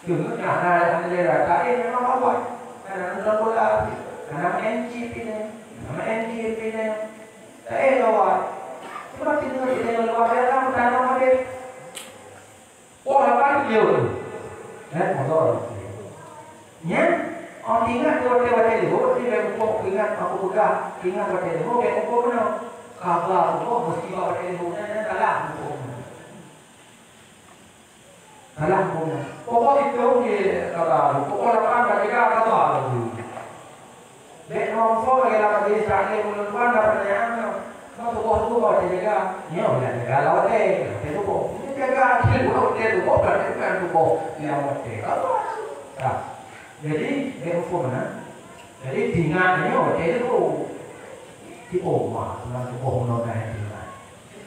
Cuma ada rata memang awal karena sudah bola, karena NGP ini, awal. Cuma tinggal di dalam luar dalam tanah ada. Oh apa dia? Motor. Nya, orang ingat lewat itu, dia berpok ingat aku pegang, ingat lewat itu, berpok mana? Kabar berpok mesti lewat itu, dan kalah berpok. Kalah berpok. Pokok itu dia kalah, pokok lapan bagi kalah lagi. Dek nomor lagi lapan dia sakit mulutan dapat pertanyaan. Kalau tu kau jaga, ni orang jaga lawat itu kok. Jaga itu kok berarti kan tu kok yang lawat. Kalau jadi dia hukum mana? Jadi tinggalnya itu di rumah, dengan tu kok menolak tinggal.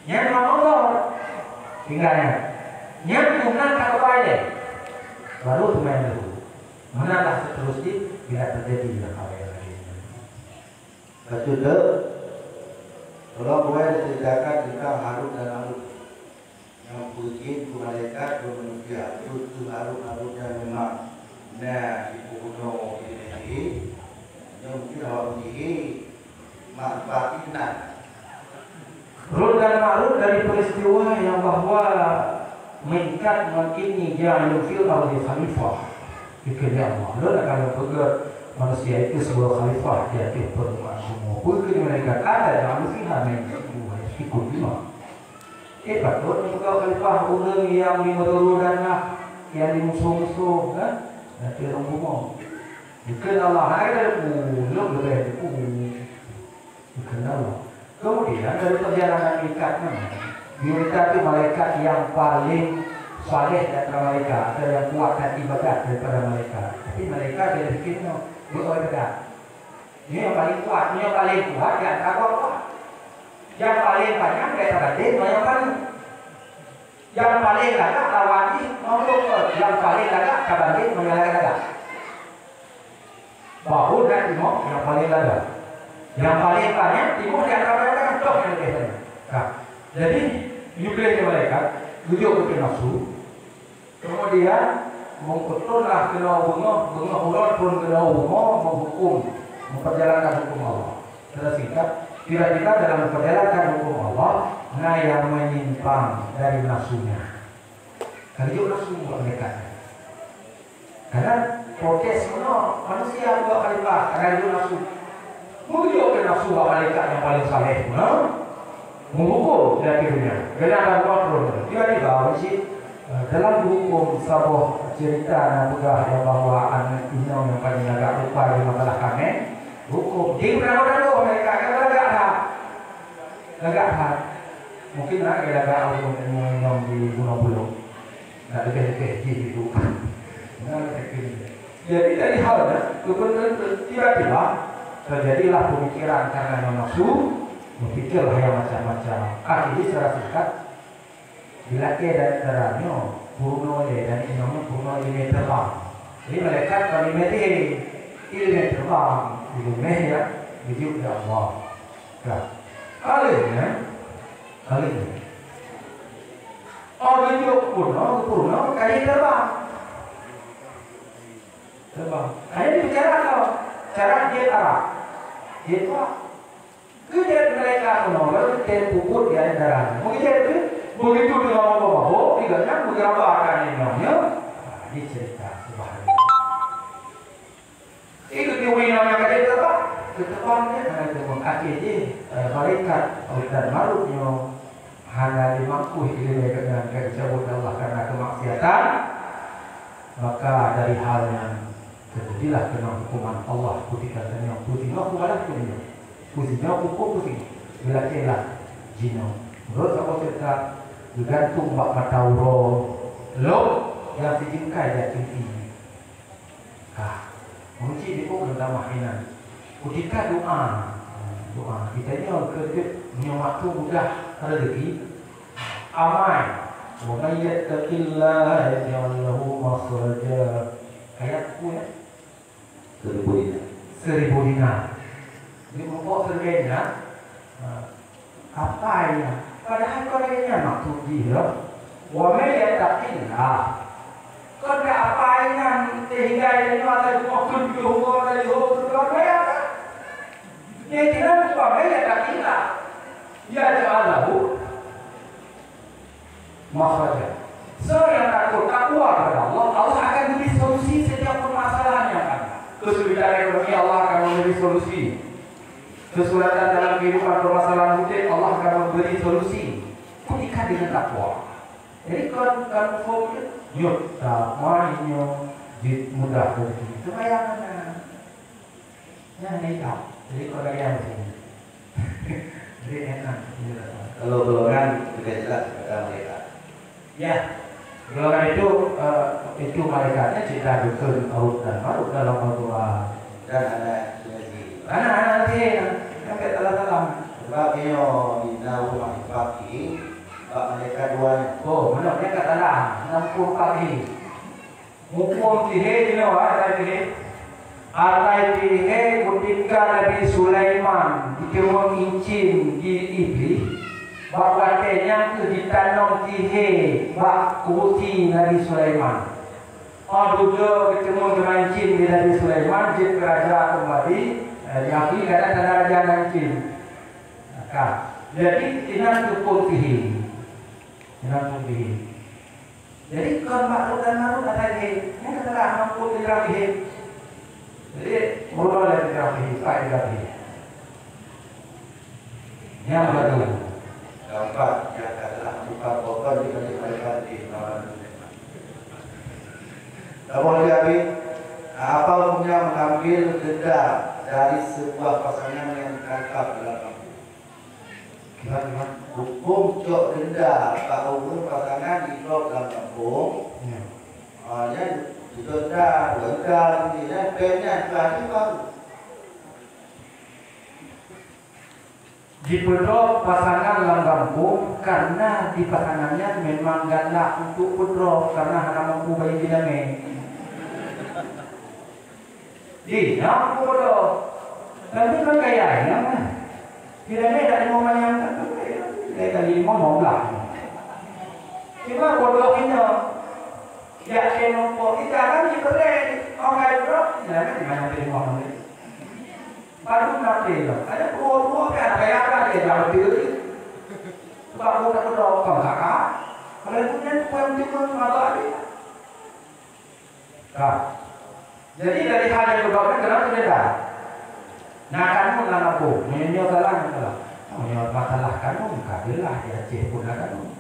Yang mana tinggalnya? Yang guna tak baik. Baru tu main dulu. Mana lah seterusnya bila terjadi hal yang lain. Betul tak? Kalau boleh diceritakan tentang Harut dan Marut yang puji ke malaikat ke manusia, itu Harut-Harutnya memang ibu kuno ini yang mungkin awak puji manfaat benar. Harut dan Marut dari peristiwa yang bahwa mengikat ini ja'alul fil ardi khalifah dikira Allah. Lalu kalau begitu manusia itu sebuah khalifah di atas permukaan semua. Mungkin mereka ada dalam fiha ikut lima. Betul juga khalifah orang yang dimerudanlah, yang dimusuh-musuh, kan? Nanti orang ngomong. Bukan Allah ada belum lebih bukan Allah. Kemudian dari perjalanan ikatnya, kita itu malaikat yang paling saleh daripada malaikat, ada yang kuat dan ibadat daripada malaikat. Tapi malaikat dia fikirnya ibadat. Ini yang paling kuat, ini yang paling kuat di antara kuat. Yang paling banyak daripada dia yang paling. Yang paling lagak lawan ini yang paling lagak kabanding mengalahkan. Bahu dan timur yang paling lagak. Yang paling banyak timur di antara mereka dok yang lebih banyak. Nah, jadi nyuplai malaikat duduk ke nafsu. Kemudian mengkutullah kena bunga ular pun kena bunga menghukum, memperjalankan hukum Allah. Secara singkat, tiba-tiba dalam memperjalankan hukum Allah, nah yang menyimpang dari nafsunya. Kalau nafsu mereka, karena protes manusia dua kali pak, karena itu nafsu. Menunjuk ke nafsu malaikat yang paling saleh, menghukum dari dunia. Kenapa kontrol? Tiba-tiba masih dalam hukum sebuah cerita nabudah yang bahwa anak inong yang paling agak lupa di masalah kami hukum di berapa mereka agak mungkin lagi agak awal inong di Gunung Bulung nggak lebih gitu. Jadi dari halnya tiba-tiba terjadilah pemikiran karena nafsu berpikirlah yang macam-macam. Akhirnya secara singkat bila ke dan terangnya burung dan inongnya burung ini terbang. Jadi malaikat kami mati ilmu terbang ilmu ya wujud Allah. Kali ini orang itu burung kali terbang. Hanya bicara kalau cara dia arah dia kemudian mereka menolak dan puput di antara. Begitu dengan bawa tiganya menggambarkan inongnya dicerita subhanallah. Itu diwinanya kata apa? depannya ada mengkaki je malaikat dan marutnya hanya dimangkuh dengan kejauhan Allah karena kemaksiatan, maka dari hal yang terjadilah kena hukuman Allah. Putih katanya putih aku malah punya putihnya hukum putih bila celah jino menurut apa cerita bergantung bak matauro lo yang dijingkai dia tinggi menguji di pun dalam mahinan ketika doa kita ni punya waktu mudah rezeki amai wa may yattaqillaha yaj'al lahu makhraja ayat ku ya 1000 dinar ini membawa serbenya apa ya padahal kau lagi maksud dia wa may yattaqillah kau dah apa yang sehingga ini ada maksud juga dari hukum ya dia tidak wa may yattaqillah yaj'al lahu makhraja. So yang takut takwa kepada Allah, Allah akan memberi solusi setiap permasalahan yang ada. Kesulitan ekonomi Allah akan memberi solusi. Kesulitan dalam kehidupan permasalahan hidup Allah akan memberi solusi. Ketika dengan takwa. Jadi kan fokus yuk mainnya mudah rezeki. Itu bayangan. Yang ini tak. Jadi kalau yang ini. Jadi enak. Kalau golongan sudah jelas kepada mereka. Ya, golongan itu malaikatnya cerita dukun Arut dan Marut dalam Al-Quran. Dan anak sendiri. Anak-anak sih yang kita dalam. Sebab dia dinau pagi, bak mereka dua. Oh, benar dia kata lah 60 pagi. Hukum tihe dia ada tihe. Atai tihe ketika Nabi Sulaiman dikirung incin di iblis. Bak batenya tu ditanam tihe bak kursi Nabi Sulaiman. Juga bertemu dengan jin di Nabi Sulaiman, jin kerajaan kembali. Yang ini kata raja dan jin. Jadi inan tukul tihe. Inan tukul tihe. Jadi kalau makhluk dan makhluk kata tihe, ini katalah mampu tidak tihe. Jadi mula tidak tihe, tak tidak tihe. Yang kedua. Keempat, yang adalah buka kotor di mereka di nama namun jadi apa hukumnya mengambil denda dari sebuah pasangan yang ditangkap dalam kampung? Gimana? Hukum cok denda kalau pasangan di blok dalam kampung, hanya denda, ini pennya lagi baru. Dipedrop pasangan dalam kampung karena di pasangannya memang ganda untuk pedrop karena hanya mampu bayi diname. Di mampu pedrop. Tapi kan kayaknya kan. Diname dari momen yang kayak tadi ngomong lah. Cuma bodohnya ya kenapa kita kan diberi orang pedrop, ya kan gimana tadi ngomong ini. Baru nanti lah, ada dua kan kayak dia jangan diri. Baru nak berdoa kakak, kalau punya tuan cuma mata dia. Jadi dari hal yang berdoa kenapa beda? Nah kamu nak apa? Menyo salah salah. Menyo masalah kamu kabilah dia Aceh pun kamu.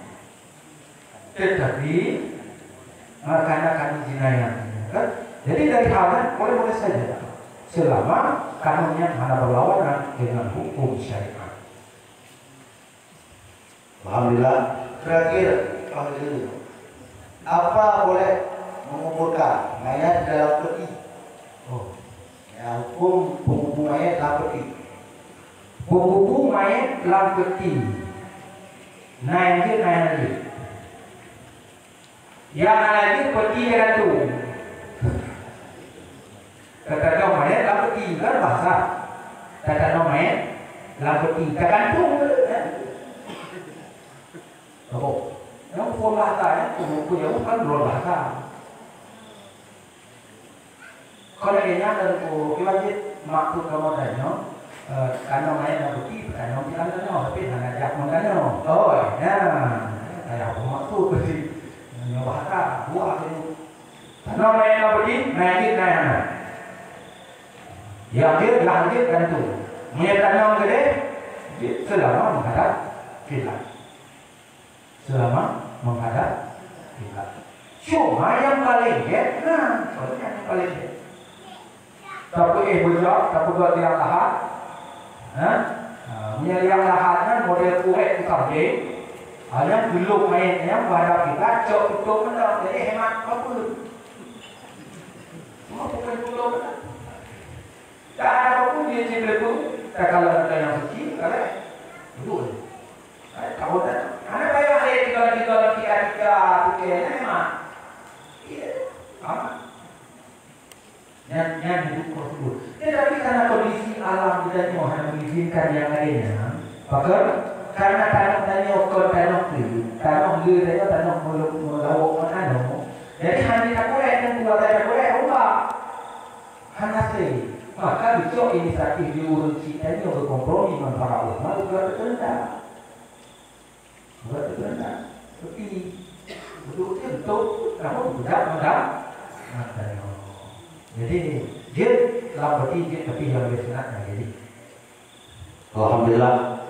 Tetapi karena kamu jinayah, kan? Jadi dari hal boleh saja. Selama kanunnya mana berlawanan dengan hukum syariat. Alhamdulillah. Terakhir, apa boleh menguburkan mayat dalam peti? Oh, ya, hukum penghubung mayat dalam peti. penghubung mayat dalam peti. Naik lagi. Yang lagi peti yang tu. Kata mayat dalam peti kan bahasa. Kata mayat dalam peti tergantung. Oh, yang pun bahasa ya, punya bukan dua bahasa. Kalau dia dan wajib maksud kamu tanya, karena mayat dalam peti, karena kita tanya, tapi hanya jak mengtanya. Oh, ya, saya maksud peti. Yang bahasa buah itu. Karena mayat dalam peti, mayat. Yang dia lanjut kan tu. Punya tanam gede selama menghadap kiblat. Selama menghadap kiblat. Cuma yang paling yang paling tapi bujak, tapi buat yang lahat. Punya yang lahatnya model kurek di kambing. Hanya belum mainnya menghadap kiblat, cok itu benar. Jadi hemat apa? Semua bukan pulau benar. Tak ada apapun dia cipta pun. Tak kalau ada yang suci, kalau dulu. Kau dah. Anak bayar tiga, memang. Iya, apa? Yang hidup tersebut. Tetapi karena kondisi alam kita ni hanya mengizinkan yang lainnya, maka karena tanah tanah melawak mana, jadi hanya tak boleh dan buat tak boleh ubah. Hanya sih. Maka besok inisiatif diurus kita ini berkompromi dengan para ulama juga terkenal. Tapi betul, kamu tidak mudah. Jadi dia telah bertindak tapi yang lebih senang jadi. Alhamdulillah.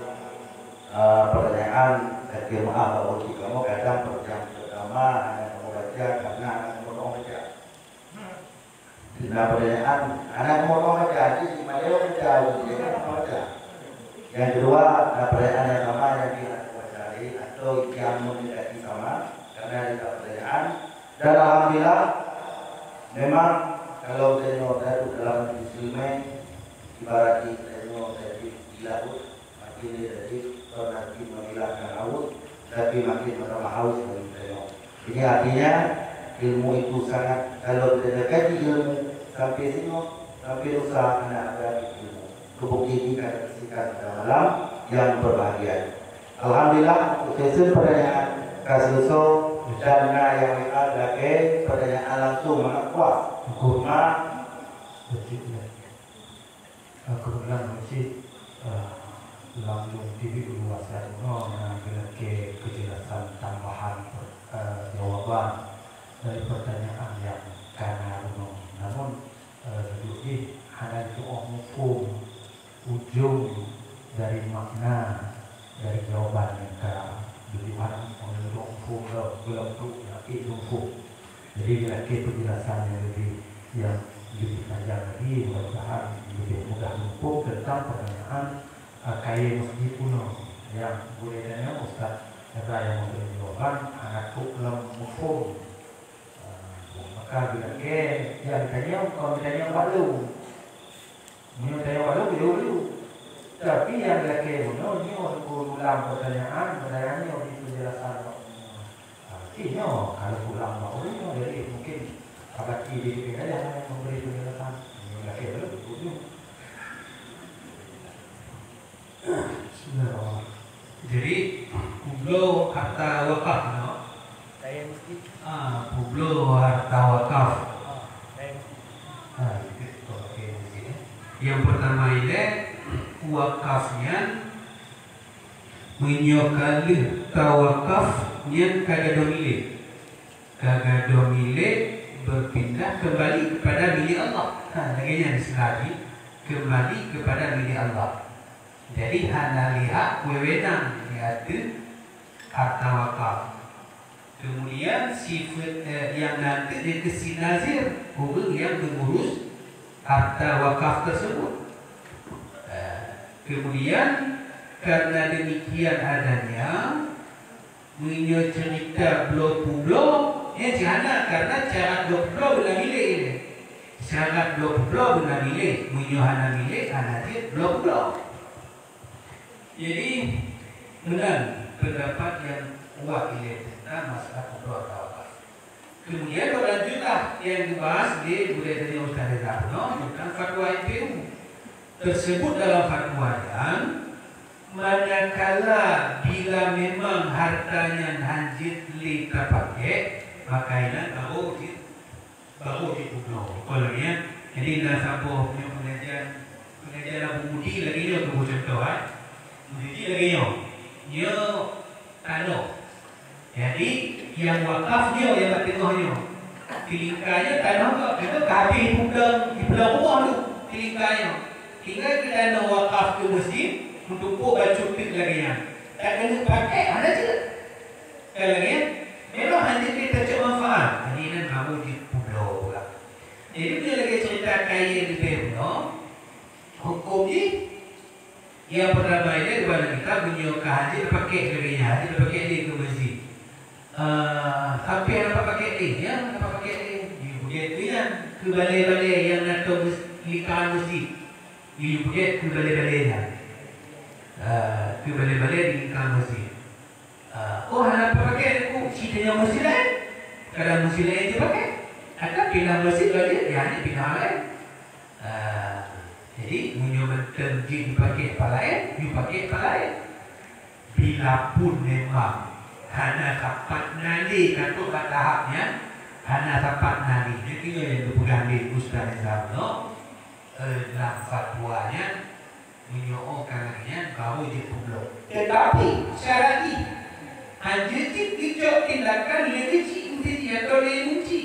Pertanyaan dari maaf bahwa kamu kadang pertanyaan pertama hanya kamu baca karena kamu mau baca. Nah pertanyaan anak mau baca di mana baca. Yang kedua pertanyaan yang sama yang kita cari atau yang mendekati sama karena ada pertanyaan. Dan alhamdulillah memang kalau tengok dalam Islam ibarat tengok dari di laut makin dari nanti menghilangkan laut tapi makin menambah haus dari tengok. Ini artinya ilmu itu sangat kalau dekati ilmu sampai sini sampai usaha anak ada ilmu kebuktikan kesaksian dalam yang berbahagia. Alhamdulillah sesi pertanyaan kasuso dan yang ada pertanyaan langsung mengakuat kurma kebetulan masjid langsung TV luasan mengambil kejelasan tambahan jawaban dari pertanyaan yang karena namun lebih ada itu hukum ujung dari makna dari jawaban yang dilihat oleh hukum hukum. Jadi lagi penjelasan yang lebih tajam lagi, mudah-mudahan lebih mudah hukum tentang pertanyaan kaya masjid kuno yang boleh tanya Ustaz Era yang memberi jawaban anakku belum hukum. Maka bila yang ditanya kalau ditanya baru, dulu. Tapi yang lagi kuno ni ulang pertanyaannya di penjelasan. Artinya kalau pulang baru jadi mungkin abad ini ada yang memberi penjelasan. Lagi belum. Jadi pulau harta wakaf, no? Saya mesti. Pulau harta wakaf. Yang pertama ini wakafnya menyokali tawakaf yang kagak milik berpindah kembali kepada milik Allah. Lagi kembali kepada milik Allah. Jadi hanya lihat wewenang yaitu harta wakaf. Kemudian sifat yang nanti dikasih nazir orang yang mengurus harta wakaf tersebut. Kemudian karena demikian adanya punya cerita blok-blok jangan karena cara blok-blok benar milik ini. Cara blok-blok benar milik, punya hana milik, hana dia blok-blok. Jadi benar pendapat yang kuat ini tentang masalah blok wakaf. Kemudian berlanjutlah yang dibahas di budaya dari Ustaz Rizal tentang fatwa MPU tersebut dalam fatwa yang manakala bila memang hartanya hanjit li terpakai maka ini baru dibunuh. Kalau ya, jadi dah sampai punya pengajian Abu Budi lagi ni untuk contoh Budi lagi dia tanah. Jadi yang wakaf dia yang tengahnya tilingkanya tanah itu kaki di belah rumah tu tilingkanya. tinggal kita nak wakaf ke masjid untuk baju pik lagi yang tak kena pakai ada je sekali lagi ya. Memang hanya kita cek manfaat ini kan kamu di pulau pula. Jadi bila lagi cerita kaya di pulau hukum ni yang pertama ini kepada kita menyokah haji pakai lagi haji pakai dia ke masjid. Tapi apa pakai dia ya apa pakai dia begitu ya ke balai-balai yang nak likaan masjid dia begitu ke balai-balainya ke balai-balai di likaan masjid. Oh apa pakai aku ceritanya masjid lain kadang masjid lain je pakai atau pindah masjid lagi ya ni pindah lain. Jadi menyebabkan dia dipakai palain dipakai palain bila pun memang hana dapat nali kata tahapnya hana dapat nali jadi yang dipegang di Ustaz Zamno dalam fatwanya menyoalkannya baru dia pulau. Tetapi syarat ini hanya tidak tindakan legisi inti atau lemunci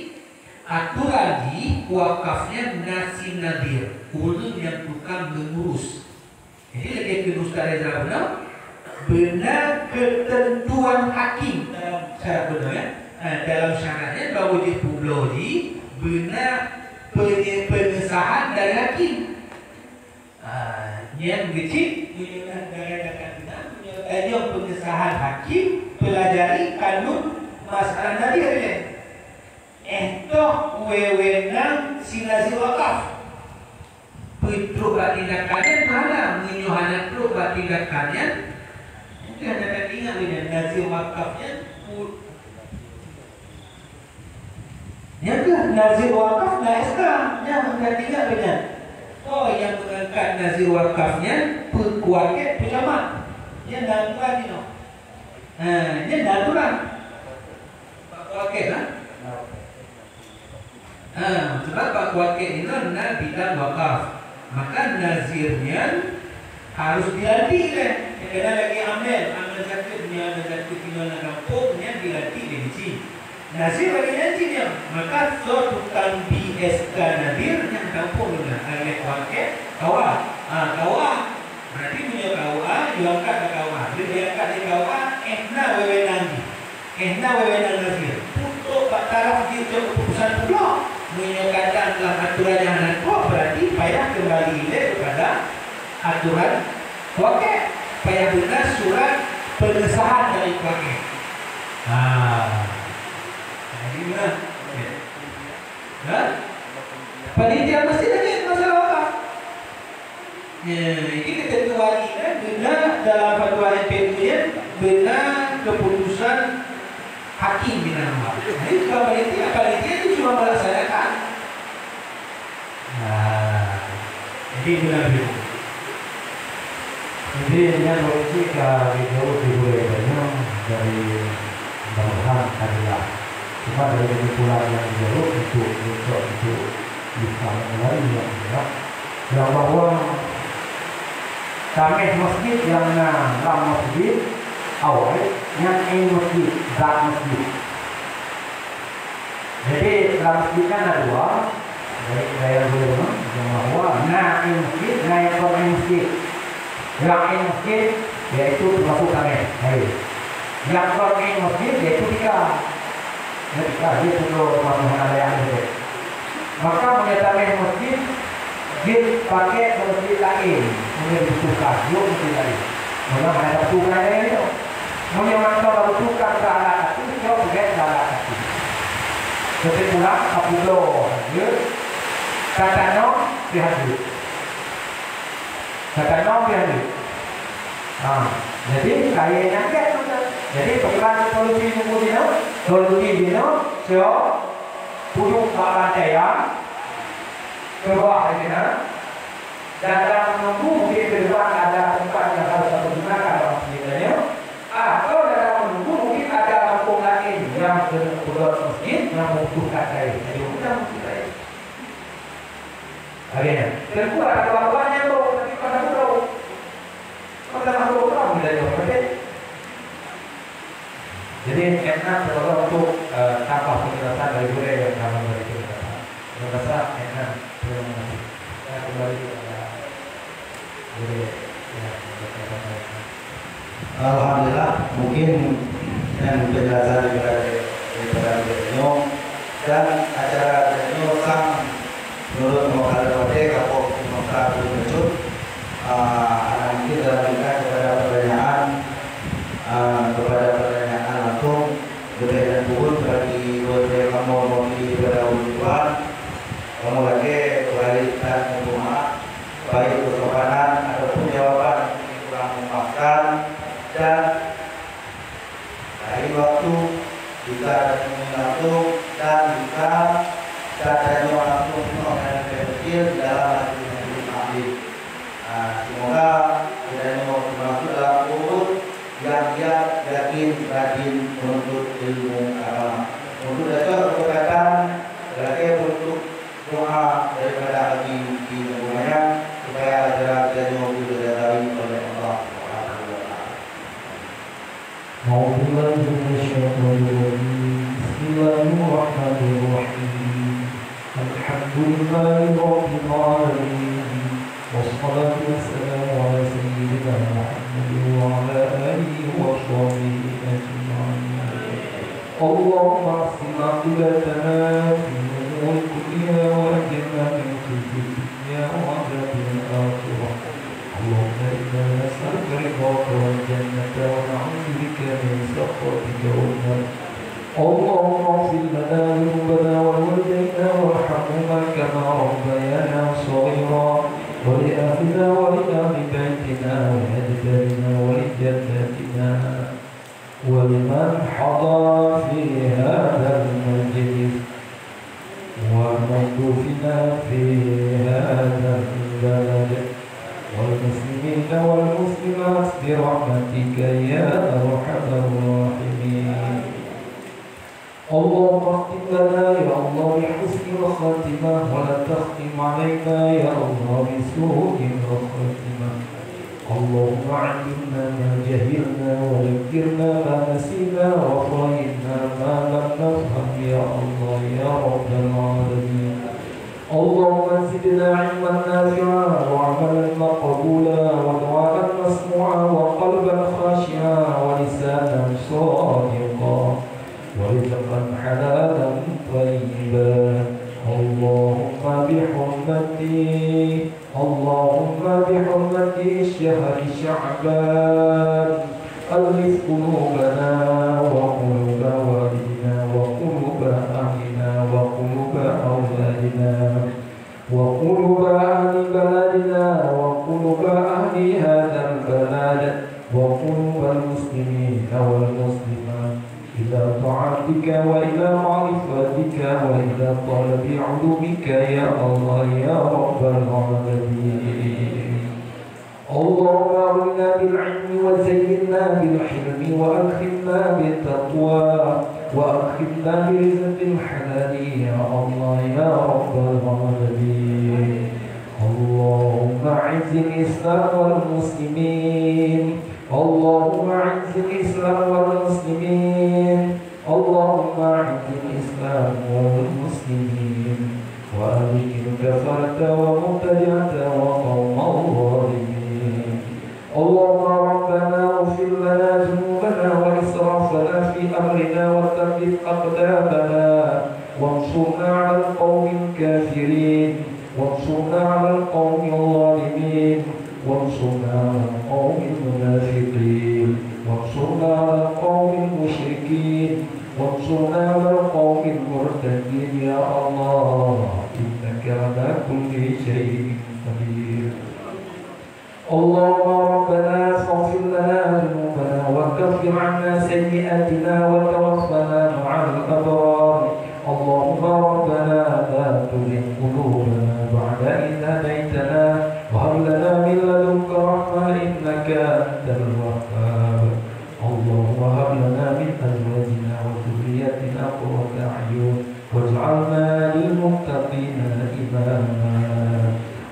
aturan di wakafnya nasi nadir ulun yang tukang mengurus. Jadi lagi ke Ustaz Zamno benar ketentuan hakim dalam syarat benar ya. Dalam syaratnya bahawa dia pulau di benar pengesahan dari hakim. Yang kecil yang pengesahan hakim pelajari kanun masalah nadir ya. Toh wewenang sinasi wakaf. Peduk tindakannya mana menyuhana peduk tindakannya. Yang dapat ingat dengan nazir wakafnya ya ke nazir wakaf na SK yang dapat ingat dengan oh yang mengangkat nazir wakafnya kuaket ulama dia natural ni no dia natural kuaket lah sebab pak kuaket ini na bidang wakaf maka nazirnya harus dilatih kan. Kadang lagi amel zakat dunia zakat tinggal kampung yang dilatih di sini. Nazir lagi nanti dia. Maka so tukang BSK nadir yang kampung guna alek wakil kawa. Kawa berarti punya kawa diangkat ke kawa. Bila diangkat di kawa ehna wewenang ni. Ehna wewenang nazir. Untuk pak taraf dia keputusan pulau. Menyokatan dalam aturan yang nak berarti payah kembali kepada aturan wakil payah benar surat pengesahan dari wakil. Jadi benar. Panitia mesti lagi masalah wakaf. Ini ketentuan ini benar dalam fatwa MPU-nya benar keputusan hakim benar. Jadi kalau panitia itu cuma melaksanakan. Jadi benar begitu. Jadi yang polisi video dibuatnya dari bahan adalah cuma dari kesimpulan yang dijalur itu bisa mulai yang bahwa kami masjid yang dalam masjid awal yang masjid zat masjid. Jadi dalam masjid kan ada dua dari saya dulu yang bahwa masjid yang masjid yang masjid yaitu melakukan yang orang masjid yaitu tiga dia perlu melakukan yang itu. Maka menyatakan masjid dia pakai masjid lain mungkin dibutuhkan yuk masjid lain maka ada tukar yang itu mungkin orang tukar ke alat itu jauh berbeda ke alat itu jadi pulang kapulo kata no dihadir kata jadi kayaknya kan jadi bagaimana solusi dino so puduk lantai ke bawah ini dan dalam menunggu mungkin ke depan ada tempat yang harus kita gunakan dalam masjidnya atau dalam menunggu mungkin ada kampung lain yang berbuat masjid yang membutuhkan air jadi mudah masjid air akhirnya terkuat ada lawannya tuh tapi pada tahu pada tahu tidak jadi enak kalau untuk tambah penjelasan dari budaya yang kami berikan. Terima kasih enak. Terima kasih. Saya kembali kepada Alhamdulillah, mungkin yang penjelasan daripada Benyo dan acara Benyo sang menurut Mokal Wade kapok Mokal Benyo mungkin dalam tingkat kepada pertanyaan langsung berbeda pun bagi beberapa kamu di Tuhan kamu lagi kembali dan rumah baik kesopanan ataupun jawaban yang kurang memuaskan. Dan dari waktu jika langsung dan jika datanya langsung mengenai kecil dalam majelis taklim. Semoga kita masuk dalam urut yang dia yakin rajin menuntut ilmu agama. Untuk besok berkaitan sebagai bentuk doa daripada lagi di rumahnya supaya ajaran kita diridhai oleh Allah. Bismillahirrahmanirrahim. Alhamdulillahi rabbil alamin. Wassalatu wassalamu ala sayyidina Muhammadin wa ala alihi wa sahbihi ajma'in. Allahumma ahsin aqibatana fi umuri kulliha wa ajirna min khizyi dunya wa adhabil akhirah. Allahumma inna nas'aluka ridhaka wal jannata wa na'udzu bika min sakhatika wan nar. Allahumma ighfir lana dhunubana wa liwalidayna warhamhuma kama rabbayana shaghira wa li ahlina wa li ahli baytina wa li ajdaadina wa li jaddatina wa liman hadara fi hadzal majlis wa man dufina fi hadzal balad والمسلمين والمسلمات برحمتك يا أرحم الراحمين. اللهم اختم لنا يا الله بحسن الخاتمة ولا تختم علينا يا الله بسوء الخاتمة. اللهم علمنا ما جهلنا وذكرنا ما نسينا وفهمنا ما لم نفهم يا الله يا رب العالمين. اللهم زدنا علما نافعا وعملا مقبولا ودعاء مسموعا وقلبا خاشعا ولسانا صادقا ورزقا حلالا طيبا. اللهم بحرمة شهر شعبان ألف قلوبنا وقلوب والدنا وقلوب أهلنا وقلوب أولادنا وقلوب أهل بلدنا وقلوب أهل هذا البلد وقلوب المسلمين والمسلمات إلى طاعتك وإلى معرفتك وإلى طلب علومك يا الله يا رب العالمين. اللهم أغننا بالعلم وزينا بالحلم وأكرمنا بالتقوى وأكرمنا برزق الحلال يا الله يا رب العالمين. اللهم أعز الإسلام والمسلمين. اللهم أعز الإسلام والمسلمين. اللهم أعز الإسلام والمسلمين وأهلك الكفرة ومبتدعة وقوم الظالمين. اللهم ربنا اغفر لنا ذنوبنا وإسرافنا في أمرنا وثبت أقدامنا وانصرنا على القوم الكافرين وانصرنا على القوم الظالمين وانصرنا على القوم المنافقين وانصرنا على القوم المشركين وانصرنا على القوم المرتدين يا الله إنك على كل شيء قدير. اللهم ربنا اغفر لنا ذنوبنا وكفر عنا سيئاتنا وتوفنا مع الأبرار. اللهم ربنا لا تزغ قلوبنا بعد إذ هديتنا وهب لنا من لدنك رحمة إنك أنت الوهاب. اللهم هب لنا من أزواجنا وذرياتنا قرة أعين واجعلنا للمتقين إماما.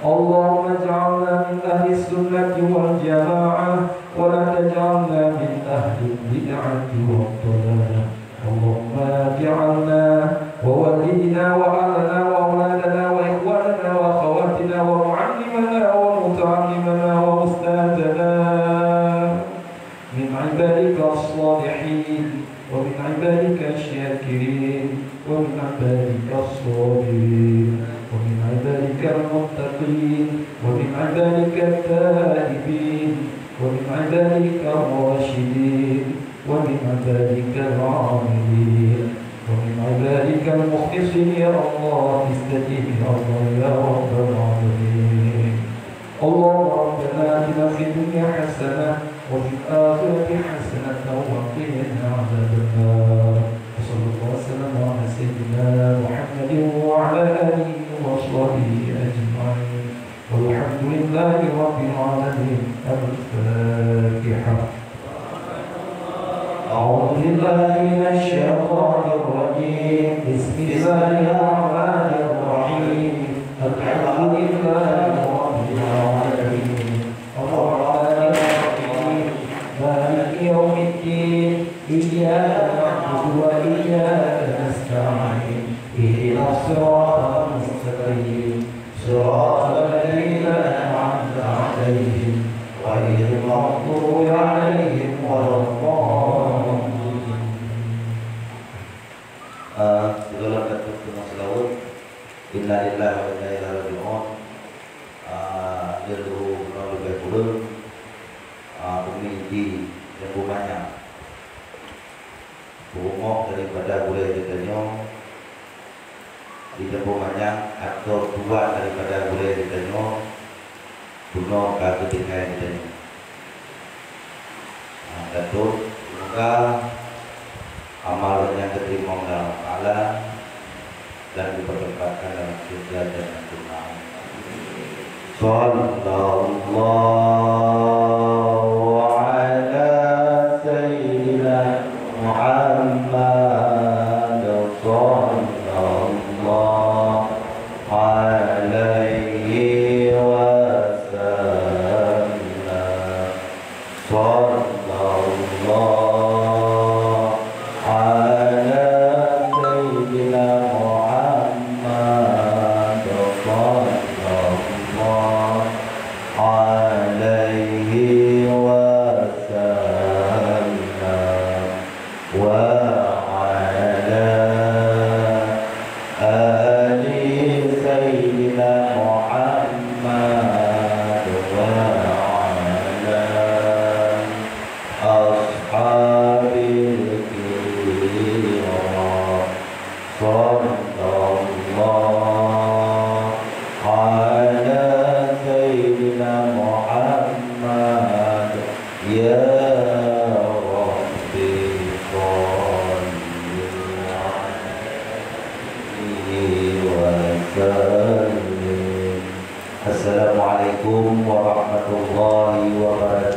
اللهم اجعلنا من أهل السنة والجماعة ولا تجعلنا من أهل البدعة والضلالة. اللهم اجعلنا ووالدنا وأهلنا وأولادنا وإخواننا وأخواتنا ومعلمنا ومتعلمنا الصالحين ومن عبادك الشاكرين ومن عبادك الصابرين ومن عبادك المتقين ومن عبادك التائبين ومن عبادك الراشدين ومن عبادك العاملين ومن عبادك المخلصين يا الله استجب يا الله يا رب العالمين. اللهم ربنا آتنا في الدنيا حسنة وفي الآخرة حسنة وقنا عذاب النار. وصلى الله وسلم على سيدنا محمد وعلى آله وصحبه أجمعين والحمد لله رب العالمين. الفاتحة. أعوذ بالله من الشيطان الرجيم. بسم الله الرحمن الرحيم. الحمد لله رب العالمين الرحمن الرحيم مالك يوم الدين إياك نعبد وإياك نستعين اهدنا الصراط المستقيم صراط الذين أنعمت عليهم غير المغضوب عليهم ولا الضالين. Segala bentuk kemaslahatan inna lillahi wa inna ilaihi raji'un. Dulu lebih dulu bumi di yang banyak bumok daripada boleh ditanya di tempat banyak atau dua daripada boleh ditanya bunuh ketika ditanya. Datuk semoga amalan yang diterima oleh Allah dan diperberkatkan dalam surga dan surga. Sallallahu ala sayyidina Muhammad sallallahu alaihi wasallam. Sallallahu ala sayyidina Muhammad sallallahu alaihi wasallam wa ala ali sayyidina Muhammad wa ala ashabil kiram sallallahu ala sayyidina Muhammad ya Rabbi salli wa sallim. Assalamualaikum warahmatullahi wabarakatuh.